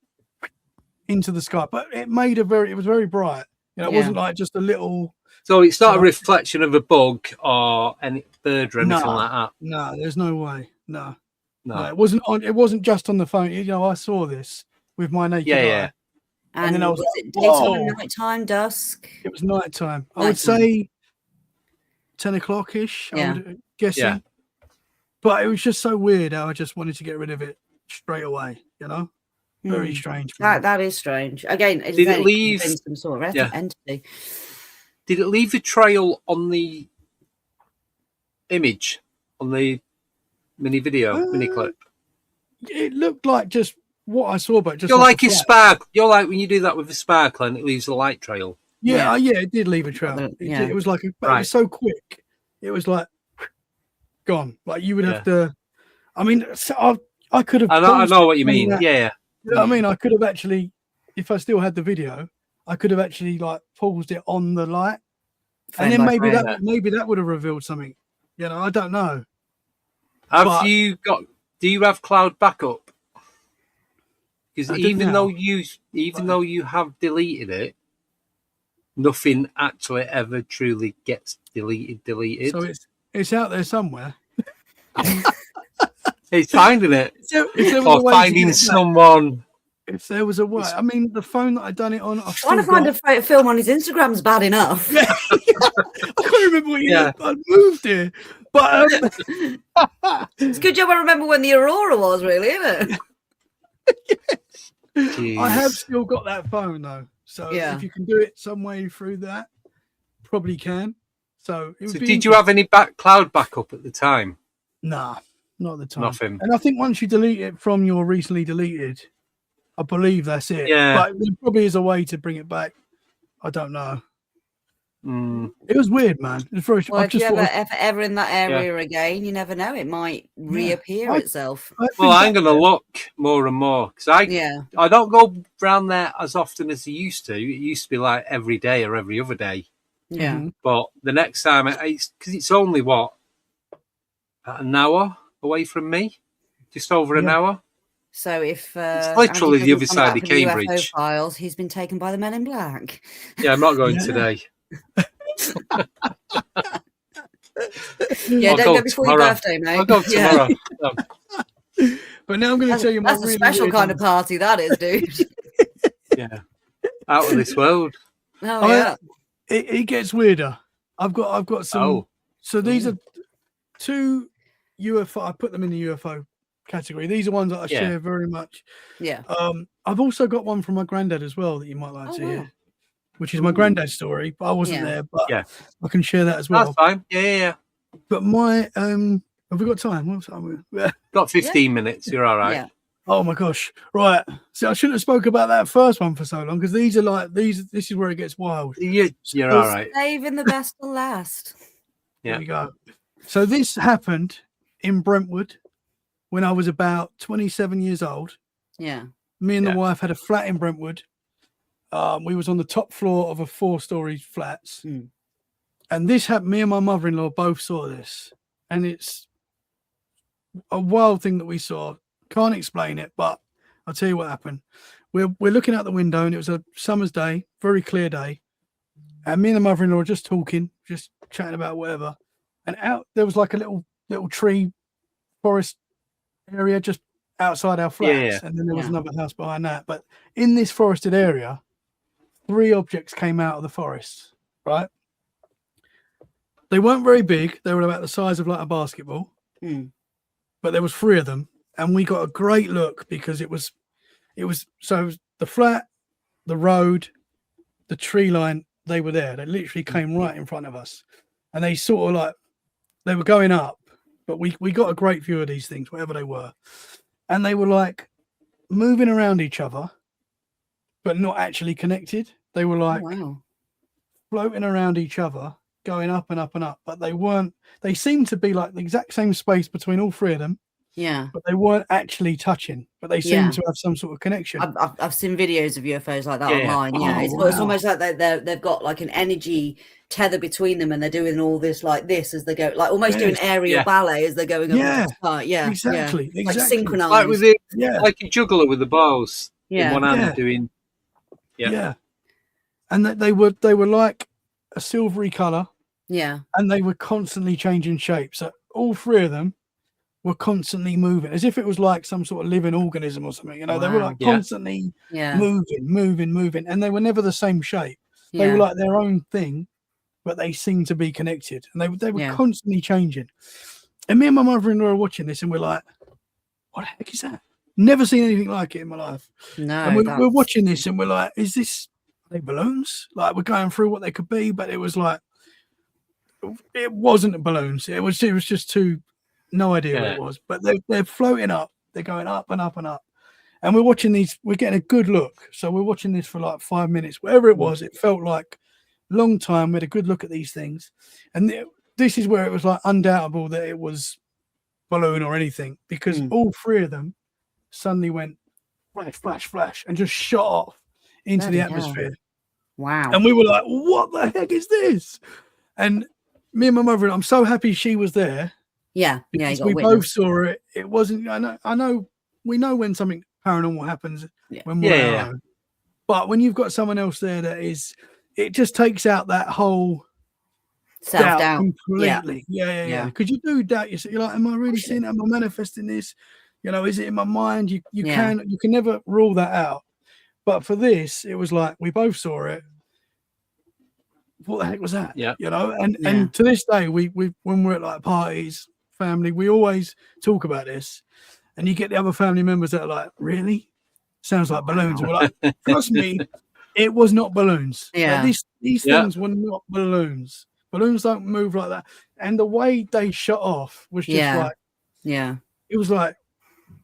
into the sky, but it was very bright. You know, it wasn't like just a little. So it's not a reflection of a bug or any bird or anything like that. No, there's no way. No, it wasn't on. It wasn't just on the phone. You know, I saw this with my naked eye. Yeah. And then was it daytime, nighttime, dusk? It was nighttime. I would say 10 o'clock ish. Yeah. I would guessing. Yeah. But it was just so weird how I just wanted to get rid of it straight away. You know, very strange. That is strange. Again, did it leave some sort of entity? Did it leave a trail on the image, on the mini clip? It looked like just what I saw, but just you're like a spark. You're like when you do that with a sparkler and it leaves a light trail. Yeah, it did leave a trail. It was like it was so quick. It was like gone. Like you would have to. I mean, I could have. I know what you mean. Yeah. You know what I mean? I could have actually, if I still had the video, I could have actually like paused it on the light, and then maybe that would have revealed something. You know, I don't know. Do you have cloud backup? Because even though you have deleted it, nothing actually ever truly gets deleted. So it's out there somewhere. He's finding it. Or finding someone. If there was a way, I mean, the phone that I'd done it on. Trying to find a film on his Instagram's bad enough. Yeah. I can't remember what I moved here, but it's a good job I remember when the Aurora was, really, isn't it? Yes. I have still got that phone though, so if you can do it some way through that, probably can. So did you have any cloud backup at the time? Nah, not at the time. Nothing. And I think once you delete it from your recently deleted, I believe that's it. Yeah. But there probably is a way to bring it back. I don't know. It was weird, man. It was very. Well, if you're ever in that area again, you never know. It might reappear itself. I'm going to look more and more because I don't go around there as often as I used to. It used to be like every day or every other day. Yeah. But the next time, because it's only an hour away from me, just over an hour. So if it's literally the other side of Cambridge. UFO Files, he's been taken by the Men in Black. Yeah, I'm not going today. Don't go before your birthday, mate. I'll go tomorrow. But now I'm going to tell you that's a special kind of party, that is, dude. Yeah, out of this world. Oh yeah. It gets weirder. I've got some. So these are two UFO. I put them in the UFO category. These are ones that I share very much. Yeah. I've also got one from my granddad as well that you might like to hear, which is my granddad's story. But I wasn't there, but I can share that as well. That's fine. Yeah. But my have we got time? What time? Got 15 minutes. You're all right. Yeah. Oh my gosh! Right. See, I shouldn't have spoke about that first one for so long because these are like these. This is where it gets wild. You're So, all right. Saving the best till last. Here we go. So this happened in Brentwood when I was about 27 years old. Yeah. Me and the wife had a flat in Brentwood. We was on the top floor of a 4-story flats. And this happened. Me and my mother-in-law both saw this. And it's a wild thing that we saw. Can't explain it, but I'll tell you what happened. We're looking out the window and it was a summer's day, very clear day. And me and the mother-in-law were just talking, just chatting about whatever. And out there was like a little tree forest area just outside our flats. And then there was another house behind that. But in this forested area, 3 objects came out of the forest, right? They weren't very big. They were about the size of like a basketball. But there was 3 of them. And we got a great look because it was the flat, the road, the tree line, they were there. They literally came right in front of us. And they sort of like, they were going up, but we got a great view of these things, whatever they were. And they were like moving around each other, but not actually connected. They were like floating around each other, going up and up and up, but they seemed to be like the exact same space between all 3 of them. Yeah. But they weren't actually touching, but they seemed to have some sort of connection. I've seen videos of UFOs like that online. Oh, It's almost like they've got like an energy tether between them and they're doing all this like this as they go, like almost doing aerial ballet as they're going up the sky. Exactly. Like synchronized. Like with it, like a juggler with the bows in one hand doing. And they were like a silvery color. Yeah. And they were constantly changing shape. So all 3 of them were constantly moving as if it was like some sort of living organism or something. They were like constantly moving. And they were never the same shape. They were like their own thing, but they seemed to be connected. And they were constantly changing. And me and my mother-in-law are watching this and we're like, what the heck is that? Never seen anything like it in my life. No. And we're watching this and we're like, are they balloons? Like we're going through what they could be, but it was like, it wasn't balloons. It was just too, no idea what it was, but they're floating up. They're going up and up and up. And we're watching these, we're getting a good look. So we're watching this for like 5 minutes, whatever it was. It felt like a long time. We had a good look at these things. And this is where it was like undoubtable that it was balloon or anything, because all 3 of them suddenly went flash, flash, flash, and just shot off into the atmosphere. Wow. And we were like, what the heck is this? And me and my mother, I'm so happy she was there. Yeah. Because we both saw it. It wasn't, I know, we know when something paranormal happens when we're alone. But when you've got someone else there it just takes out that whole self-doubt completely. Yeah. Because you do doubt yourself. You're like, am I really seeing it? Am I manifesting this? Is it in my mind? You can never rule that out. But for this, it was like we both saw it. What the heck was that? And to this day, we when we're at like parties, family, we always talk about this. And you get the other family members that are like, really? Sounds like balloons. We're like, trust me, it was not balloons. Yeah. These things were not balloons. Balloons don't move like that. And the way they shot off was just it was like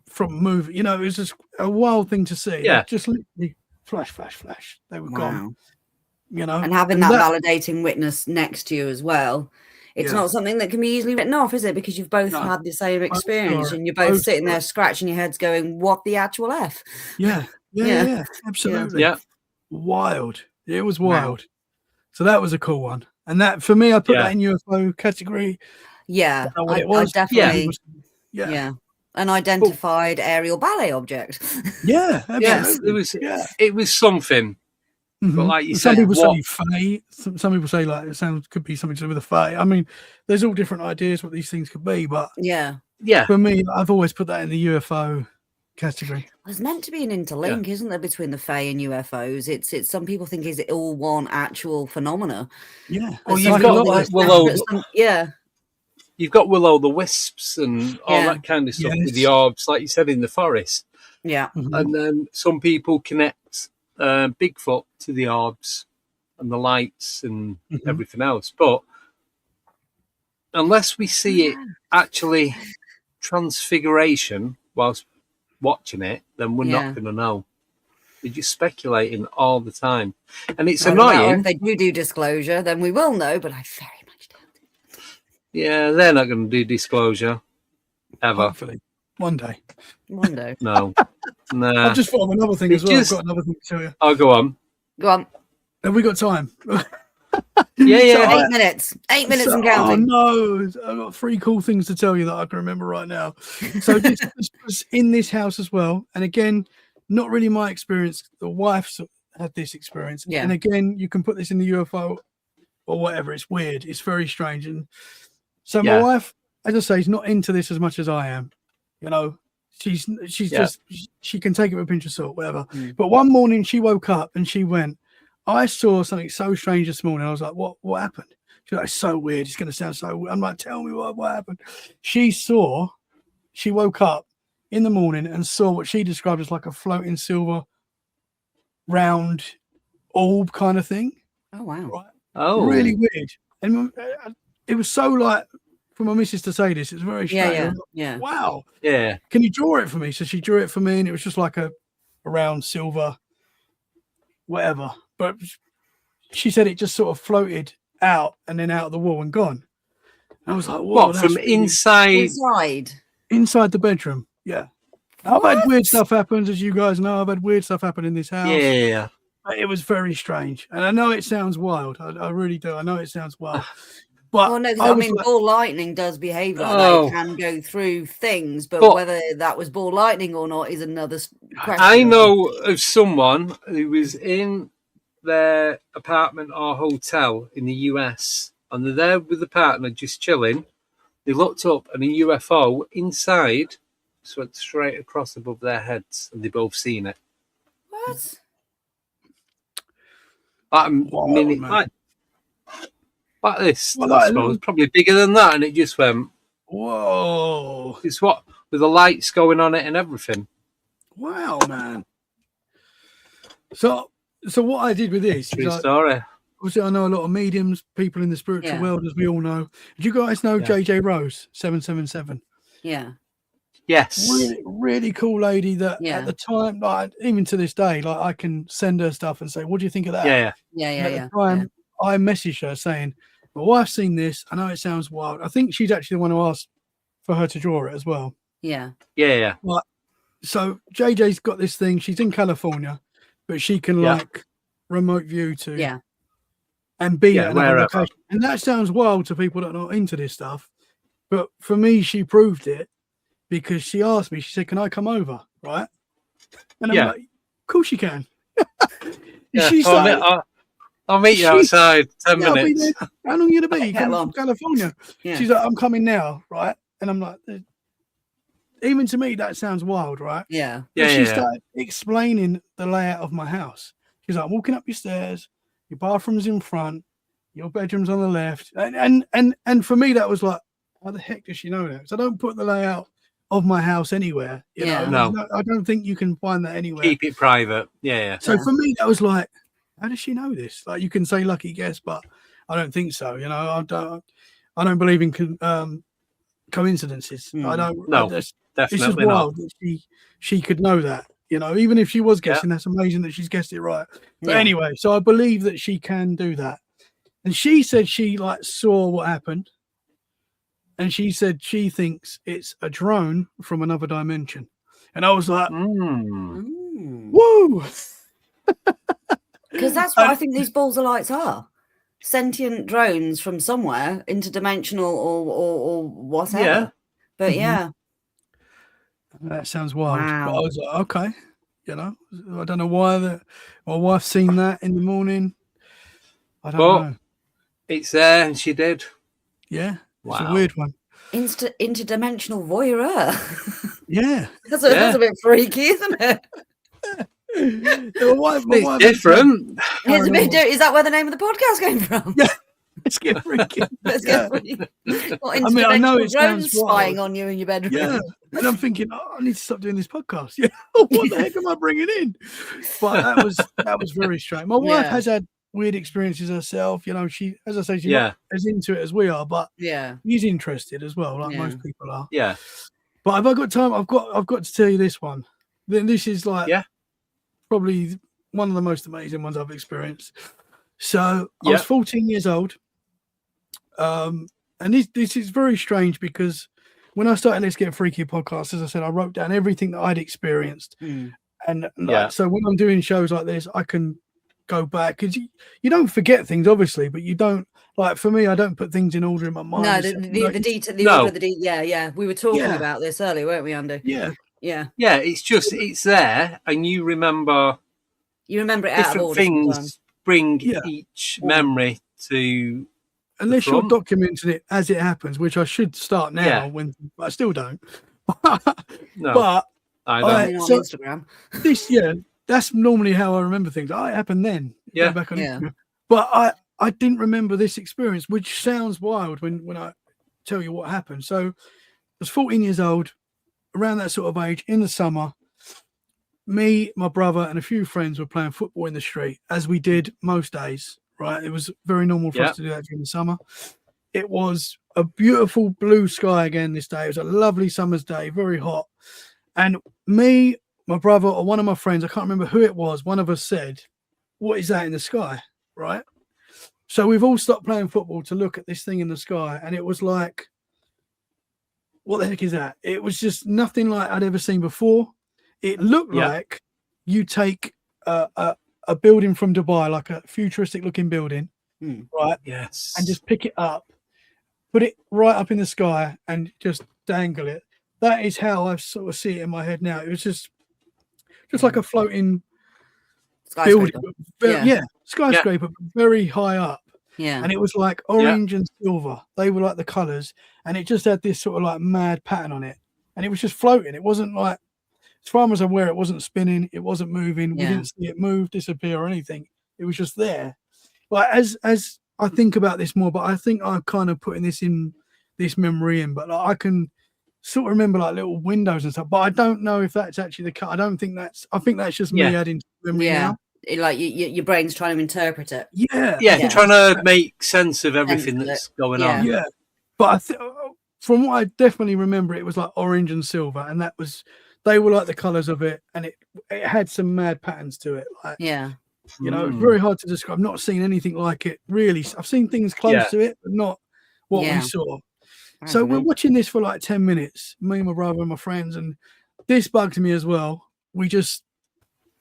from movie. It was just a wild thing to see. Yeah. Like, just literally flash, flash, flash. They were gone. And having that validating witness next to you as well. It's not something that can be easily written off, is it? Because you've both had the same experience and you're both sitting there scratching your heads going, what the actual F? Yeah. Absolutely. Yeah. Wild. It was wild. Wow. So that was a cool one. And that, for me, I put that in UFO category. Yeah. I definitely. An identified aerial ballet object. Yeah. Absolutely. Yes. It was something. But like you some said, people say fae. Some people say like it could be something to do with a fae. I mean, there's all different ideas what these things could be, but for me, I've always put that in the UFO category. There's meant to be an interlink, isn't there, between the fae and UFOs? It's some people think is it all one actual phenomena. Yeah. Well, you've got like you've got will-o'-the-wisps and all that kind of stuff with the orbs, like you said, in the forest. Yeah. And then some people connect Bigfoot to the orbs and the lights and everything else. But unless we see it actually transfiguration whilst watching it, then we're not going to know. They're just speculating all the time, and it's Or annoying. if they do disclosure, then we will know. But I very much doubt it. Yeah, they're not going to do disclosure ever. Hopefully, one day. One day. No. Nah. I've just thought of another thing as well. I've got another thing to tell you. Oh, go on. Go on. Have we got time? Yeah. 8 minutes. 8 minutes and counting. Oh no, I've got 3 cool things to tell you that I can remember right now. So this was in this house as well, and again, not really my experience. The wife's had this experience, and again, you can put this in the UFO or whatever. It's weird. It's very strange, and so my wife, as I say, is not into this as much as I am. You know, she's just she can take it with a pinch of salt, whatever. But one morning she woke up and she went, I saw something so strange this morning. I was like, what happened? She's like, it's so weird. It's going to sound so weird. I'm like, tell me what happened. She woke up in the morning and saw what she described as like a floating silver round orb kind of thing. Oh, wow. Right? Oh. Really weird. And it was so like, for my missus to say this, it's very strange. Yeah. Wow. Yeah. Can you draw it for me? So she drew it for me, and it was just like a round silver whatever. But she said it just sort of floated out and then out of the wall and gone. And I was like, whoa. What, from inside the bedroom? Yeah. I've had weird stuff happen, as you guys know. I've had weird stuff happen in this house. Yeah. It was very strange. And I know it sounds wild. I really do. I know it sounds wild. But I mean, ball lightning does behave like that. It can go through things, but whether that was ball lightning or not is another question. I know of someone who was in their apartment or hotel in the US, and they're there with the partner just chilling. They looked up and a UFO inside just went straight across above their heads, and they both seen it. What? Like this, I suppose, probably bigger than that, and it just went. Whoa! It's what with the lights going on it and everything. Wow, man! So what I did with this True story. Obviously, I know a lot of mediums, people in the spiritual world, as we all know. Do you guys know JJ Rose 777? Yeah. Yes. Really, really cool lady. That at the time, like even to this day, like I can send her stuff and say, "What do you think of that?" Yeah. At the time, I messaged her saying, my wife's seen this. I know it sounds wild. I think she's actually the one who asked for her to draw it as well. Yeah. But, so JJ's got this thing. She's in California, but she can like remote view to and be at another location. And that sounds wild to people that are not into this stuff. But for me, she proved it because she asked me, she said, can I come over? Right. And I'm like, of course you can. She's I'll meet you outside 10 minutes. How long are you going to be? Come from California. She's like, I'm coming now, right? And I'm like, even to me, that sounds wild, right? Yeah. She started explaining the layout of my house. She's like, walking up your stairs, your bathroom's in front, your bedroom's on the left. And for me, that was like, how the heck does she know that? So I don't put the layout of my house anywhere. You know? No. I don't think you can find that anywhere. Keep it private. So for me, that was like, how does she know this? Like, you can say lucky guess, but I don't think so. You know, I don't believe in coincidences. I don't. No, definitely it's just wild that she could know that. You know, even if she was guessing, that's amazing that she's guessed it right. But anyway, so I believe that she can do that. And she said she like saw what happened, and she said she thinks it's a drone from another dimension. And I was like, woo. Because that's what I think these balls of lights are. Sentient drones from somewhere, interdimensional or whatever. Yeah. But that sounds wild. Wow. But I was like, okay, you know, I don't know why my wife's seen that in the morning. I don't know. It's there, and she did. Yeah, it's a weird one. Interdimensional voyeur. Yeah, that's a bit freaky, isn't it? It's different. It's a bit is that where the name of the podcast came from? Yeah, let's get freaky. Let's get freaky. What, I know it sounds spying on you in your bedroom. Yeah, and I'm thinking, I need to stop doing this podcast. Yeah, what the heck am I bringing in? But that was very strange. My wife has had weird experiences herself. You know, she, as I say, she's not as into it as we are, but she's interested as well, like most people are. Yeah. But have I got time? I've got to tell you this one. then this is like probably one of the most amazing ones I've experienced. So I was 14 years old. And this is very strange because when I started Let's Get Freaky podcast, as I said, I wrote down everything that I'd experienced. And so when I'm doing shows like this, I can go back because you don't forget things, obviously, but you don't, like, for me, I don't put things in order in my mind. No, the detail, the order of the yeah. We were talking about this earlier, weren't we, Andy? Yeah. It's there, and you remember it out different of order things sometimes. Bring each memory to, unless you're documenting it as it happens, which I should start now, when I still don't. No, but I don't. On Instagram. That's normally how I remember things. It happened then. Back on Instagram. But I didn't remember this experience, which sounds wild when I tell you what happened. So I was 14 years old, around that sort of age, in the summer. Me, my brother, and a few friends were playing football in the street, as we did most days, right? It was very normal for us to do that during the summer. It was a beautiful blue sky again this day. It was a lovely summer's day, very hot. And me, my brother, or one of my friends, I can't remember who it was, one of us said, "What is that in the sky?" Right? So we've all stopped playing football to look at this thing in the sky, and it was like, what the heck is that? It was just nothing like I'd ever seen before. It looked like you take a building from Dubai, like a futuristic looking building, right? Yes. And just pick it up, put it right up in the sky and just dangle it. That is how I sort of see it in my head now. It was just like a floating building. Skyscraper, very high up. Yeah. And it was like orange and silver. They were like the colours. And it just had this sort of like mad pattern on it. And it was just floating. It wasn't like, as far as I'm aware, it wasn't spinning, it wasn't moving. We didn't see it move, disappear, or anything. It was just there. Like as I think about this more, but I think I'm kind of putting this memory in. But like, I can sort of remember like little windows and stuff. But I don't know if that's actually the cut. I think that's just me adding memory now. Like your brain's trying to interpret it. Trying to make sense of everything that's going on. Yeah, but from what I definitely remember, it was like orange and silver, and they were like the colours of it, and it had some mad patterns to it. Like, it's very hard to describe. I've not seen anything like it, really. I've seen things close to it, but not what we saw. So we're watching this for like 10 minutes, me, my brother, and my friends, and this bugged me as well. We just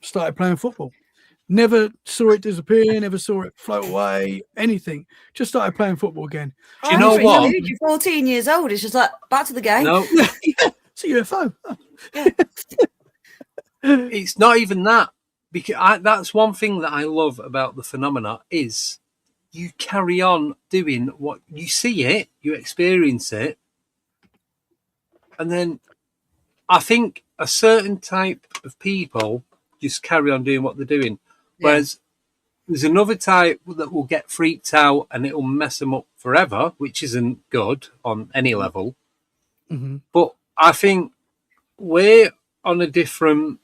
started playing football. Never saw it disappear, never saw it float away, anything. Just started playing football again. Do you know what? You're 14 years old. It's just like, back to the game. No. It's a UFO. It's not even that, because that's one thing that I love about the phenomena is you carry on doing what you see it, you experience it, and then I think a certain type of people just carry on doing what they're doing, whereas there's another type that will get freaked out and it'll mess them up forever, which isn't good on any level. But I think we're on a different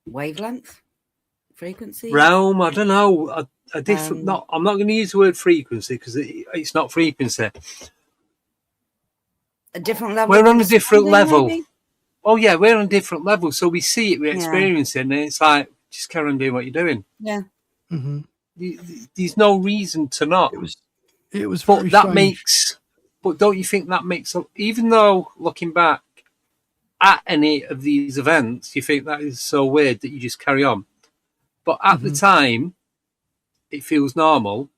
wavelength, frequency, realm. I don't know, a different. I'm not going to use the word frequency because it's not frequency. A different level. We're on a different level. Maybe? Oh yeah, we're on a different level. So we see it, we experience it, and it's like just carry on doing what you're doing. Yeah. There's no reason to not. It was. But that makes. But don't you think that makes up? Even though looking back at any of these events, you think that is so weird that you just carry on. But at the time, it feels normal,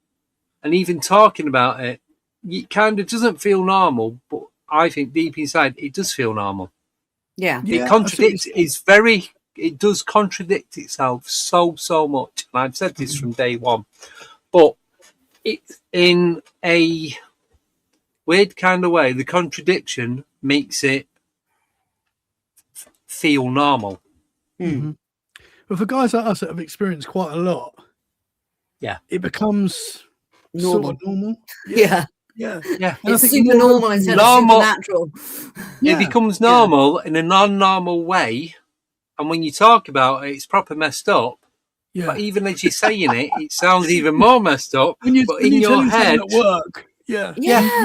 and even talking about it, it kind of doesn't feel normal. But I think deep inside, it does feel normal. Yeah, it contradicts. It does contradict itself so much. And I've said this from day one, but it's in a weird kind of way. The contradiction makes it feel normal. But for guys like us that have experienced quite a lot, it becomes normal. Sort of normal. Yeah. And it's super normal instead of supernatural. It becomes normal in a non-normal way, and when you talk about it, it's proper messed up. But even as you're saying it, it sounds even more messed up. When you in your head, at work, Yeah.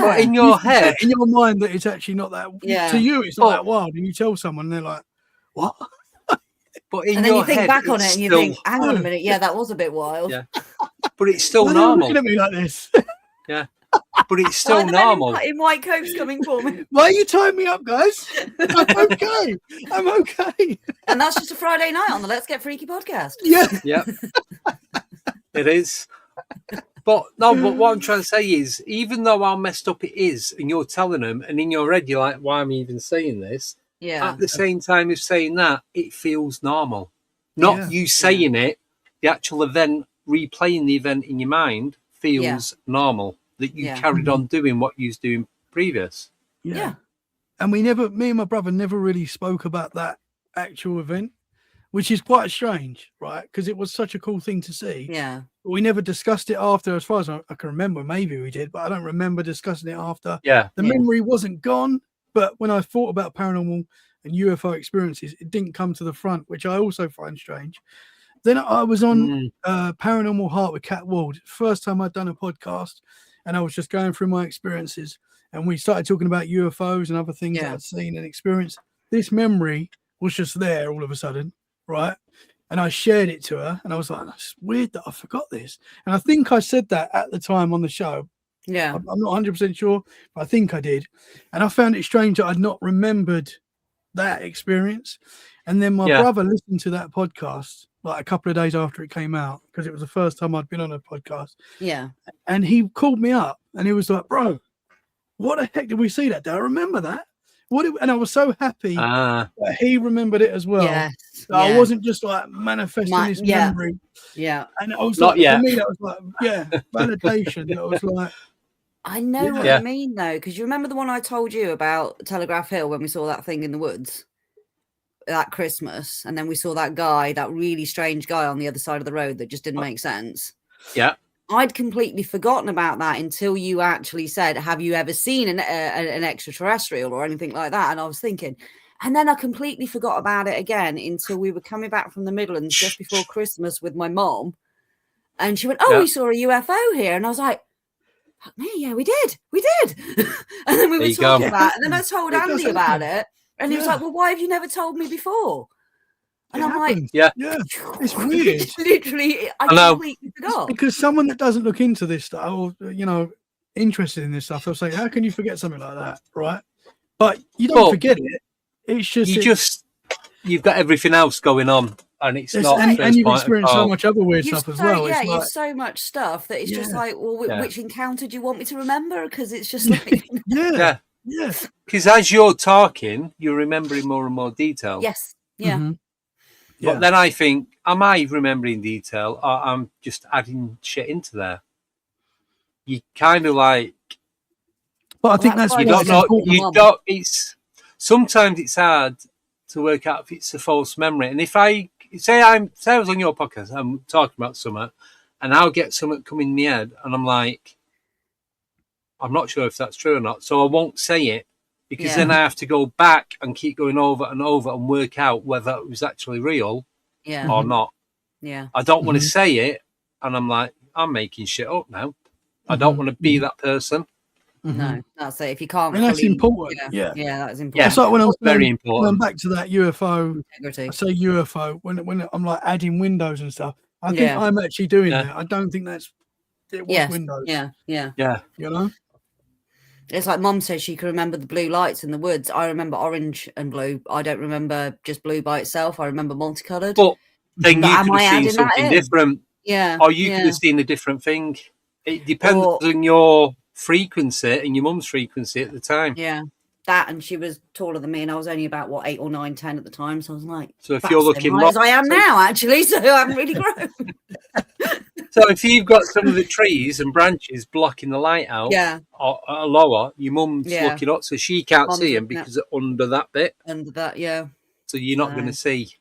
But in your head, in your mind, that it's actually not that. Yeah. To you, it's not that wild, and you tell someone, and they're like, "What?" But in and then your you think head, back on it, and you still, think, "Hang on a minute, yeah, that was a bit wild." Yeah. But it's still Why are they normal. looking at me like this? Yeah. But it's still Why normal. in white coats coming for me. Why are you tying me up, guys? I'm okay. I'm okay. And that's just a Friday night on the Let's Get Freaky podcast. Yeah. Yeah. It is. But what I'm trying to say is, even though how messed up it is, and you're telling them, and in your head you're like, why am I even saying this? Yeah. At the same time as saying that, it feels normal. Not you saying it, the actual event, replaying the event in your mind feels normal. That you carried on doing what you was doing previous. Yeah. And me and my brother never really spoke about that actual event, which is quite strange, right? Because it was such a cool thing to see. Yeah. But we never discussed it after, as far as I can remember. Maybe we did, but I don't remember discussing it after. Yeah. The memory wasn't gone, but when I thought about paranormal and UFO experiences, it didn't come to the front, which I also find strange. Then I was on Paranormal Heart with Cat Ward. First time I'd done a podcast, and I was just going through my experiences, and we started talking about UFOs and other things that I'd seen and experienced. This memory was just there all of a sudden, right? And I shared it to her, and I was like, "It's weird that I forgot this." And I think I said that at the time on the show. Yeah, I'm not 100% sure, but I think I did. And I found it strange that I'd not remembered that experience. And then my brother listened to that podcast like a couple of days after it came out, because it was the first time I'd been on a podcast. Yeah. And he called me up and he was like, "Bro, what the heck did we see that day? I remember that." And I was so happy that he remembered it as well. Yes. I wasn't just like manifesting this memory. Yeah. And I was Not like, yet. for me, that was like, validation. That was like, I know what you mean, though, because you remember the one I told you about Telegraph Hill when we saw that thing in the woods that Christmas, and then we saw that guy, that really strange guy on the other side of the road that just didn't make sense. Yeah. I'd completely forgotten about that until you actually said, "Have you ever seen an extraterrestrial or anything like that?" And I was thinking, and then I completely forgot about it again until we were coming back from the Midlands just before Christmas with my mom, and she went, "Oh, we saw a UFO here," and I was like, "Fuck me, yeah, we did," and then we were talking about it, and then I told Andy about it, and he was like, "Well, why have you never told me before?" And I'm like, it's weird. Literally, I completely forgot. It's because someone that doesn't look into this stuff, or interested in this stuff, they'll say, "How can you forget something like that?" Right? But you don't forget it. It's just you've got everything else going on, and it's not. And you've experienced so much other weird stuff as well. Yeah, you've so much stuff that it's just like, well, which encounter do you want me to remember? Because it's just like, yeah. Because as you're talking, you're remembering more and more detail. Yes. Yeah. Mm-hmm. But then I think, am I remembering detail, or I'm just adding shit into there? You kind of like. But I think that's you don't know. You don't. Sometimes it's hard to work out if it's a false memory. And if I say I was on your podcast, I'm talking about something, and I'll get something come in my head, and I'm like, I'm not sure if that's true or not, so I won't say it. Because then I have to go back and keep going over and over and work out whether it was actually real or not. Yeah. I don't want to say it, and I'm like, I'm making shit up now. I don't want to be that person. No, that's it. If you can't, and that's important. Yeah, that's important. Yeah, it's like when I was very important. Back to that UFO. Integrity. I say UFO when I'm like adding windows and stuff. I think I'm actually doing that. I don't think it was windows. Yeah. You know. It's like Mom says she can remember the blue lights in the woods. I remember orange and blue. I don't remember just blue by itself. I remember multicolored. But then you could have seen something different. Yeah. Or you could have seen a different thing. It depends on your frequency and your mum's frequency at the time. Yeah. That, and she was taller than me, and I was only about 8 or 9, 10 at the time. So I was like, so if you're looking as I am now, actually, so I haven't really grown. So if you've got some of the trees and branches blocking the light out, or lower, your mum's looking up, so she can't see them because they're under that bit. Under that, so you're not going to see.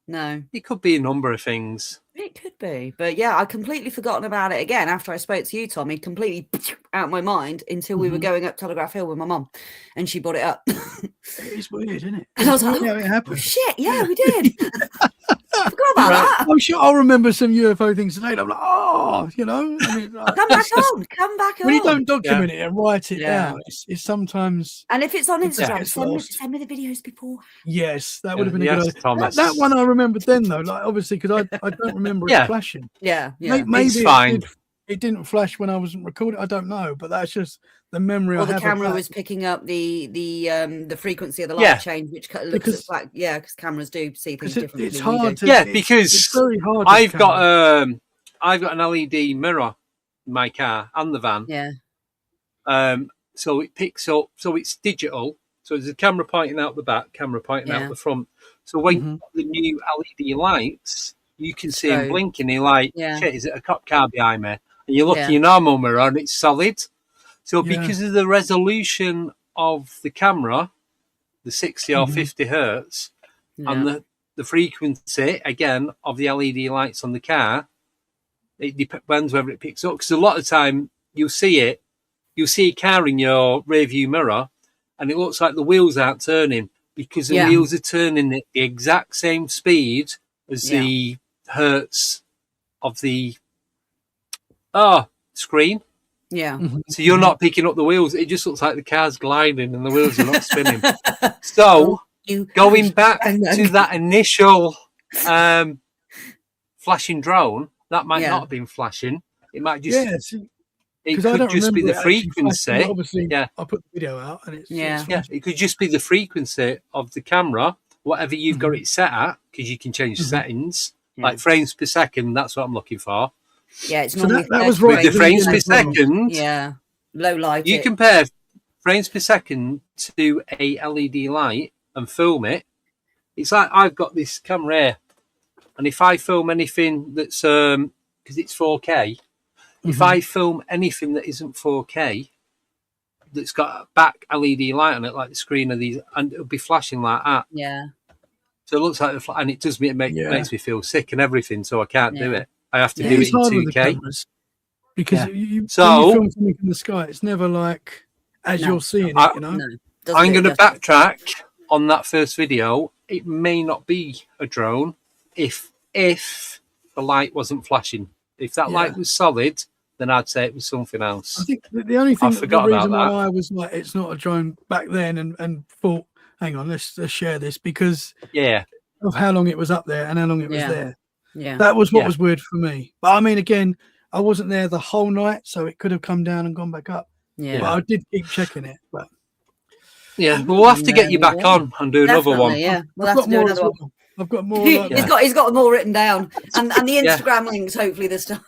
No, it could be a number of things. It could be, but I completely forgotten about it again after I spoke to you, Tommy. Completely out of my mind until we were going up Telegraph Hill with my mum, and she brought it up. It's weird, isn't it? And I was like, it happened. Shit, yeah, we did. I forgot about that. I'm sure I'll remember some UFO things today. And I'm like, oh, you know. I mean, Come back on. Come back on. When you don't document it and write it Yeah. down, it's sometimes. And if it's on Instagram, gets send lost. me the videos before. Yes, that would have been a good idea. Thomas. That one I remembered then, though. Like obviously, because I don't remember it flashing. Yeah. Maybe it's fine. It didn't flash when I wasn't recording. I don't know, but that's just the memory I have. Or the camera was picking up the frequency of the light change, which looks at black. Yeah, because cameras do see things differently. It's hard to. Because it's very hard. I've got an LED mirror in my car and the van. Yeah. So it picks up. So it's digital. So there's a camera pointing out the back, camera pointing out the front. So when you put the new LED lights, you can see him blinking. You're like, shit, is it a cop car behind me? And you look in your normal mirror and it's solid. So because of the resolution of the camera, the 60 or 50 hertz, and the frequency, again, of the LED lights on the car, it depends whether it picks up. Because a lot of the time, you'll see a car in your rear view mirror, and it looks like the wheels aren't turning because the wheels are turning at the exact same speed as the hertz of the screen. Yeah. So you're not picking up the wheels. It just looks like the car's gliding and the wheels are not spinning. So going back to that initial flashing drone, that might not have been flashing. It might just it could just be the frequency. Obviously, I put the video out and it's it could just be the frequency of the camera, whatever you've got it set at, because you can change the settings. Like frames per second, that's what I'm looking for. Yeah, it's so normally that was right. With the frames per second. Yeah, low light. You compare frames per second to a LED light and film it. It's like I've got this camera here, and if I film anything that's because it's 4K, if I film anything that isn't 4K, that's got a back LED light on it, like the screen of these, and it'll be flashing like that. Yeah. So it looks like and it does makes me feel sick and everything, so I can't do it. I have to do it in 2K. Because when you film something in the sky, it's never like as you're seeing it, you know. No, I'm going to backtrack on that first video. It may not be a drone if the light wasn't flashing. If that light was solid, then I'd say it was something else. I think the only thing, the reason why I was like, it's not a drone back then, and thought, hang on, let's share this because of how long it was up there and how long it was there. Yeah, that was what was weird for me. But I mean, again, I wasn't there the whole night, so it could have come down and gone back up. Yeah, but I did keep checking it. But we'll have to get you back on and do another one. Yeah, we'll have to do another one. I've got more. He's got them all written down, and the Instagram links hopefully this time.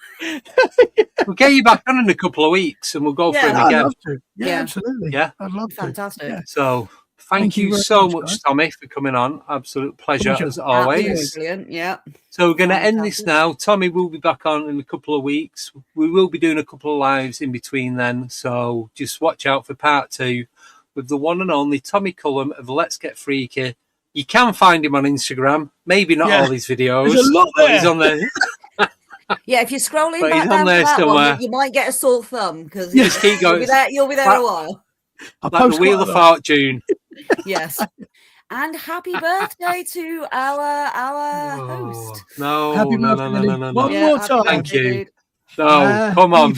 We'll get you back on in a couple of weeks, and we'll go through them again. I'd love to. Yeah, absolutely. Yeah, I'd love to. Fantastic. Yeah. So. Thank you so much, Tommy, for coming on. Absolute pleasure as always. Brilliant. Yeah. So we're going to end this now. Tommy will be back on in a couple of weeks. We will be doing a couple of lives in between then. So just watch out for part 2 with the one and only Tommy Cullum of Let's Get Freaky. You can find him on Instagram. Maybe not all these videos. There's a lot there. He's on there. Yeah, if you're scrolling back down to that one, you might get a sore thumb because you'll be there a while. Like the Wheel of Fortune. Yes. And happy birthday to our host. No. One more time. Thank you. No, come on.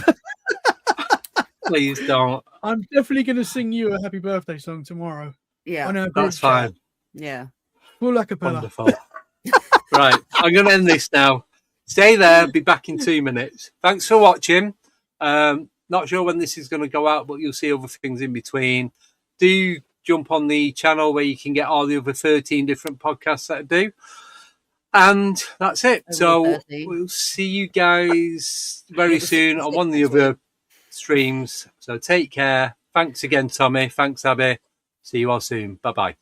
Please don't. I'm definitely going to sing you a happy birthday song tomorrow. Yeah. That's fine. Yeah. Full a cappella. Wonderful. Right. I'm going to end this now. Stay there. Be back in 2 minutes. Thanks for watching. Not sure when this is going to go out, but you'll see other things in between. Do jump on the channel where you can get all the other 13 different podcasts that I do. And that's it. So we'll see you guys very soon on one of the other streams. So take care. Thanks again, Tommy. Thanks, Abby. See you all soon. Bye-bye.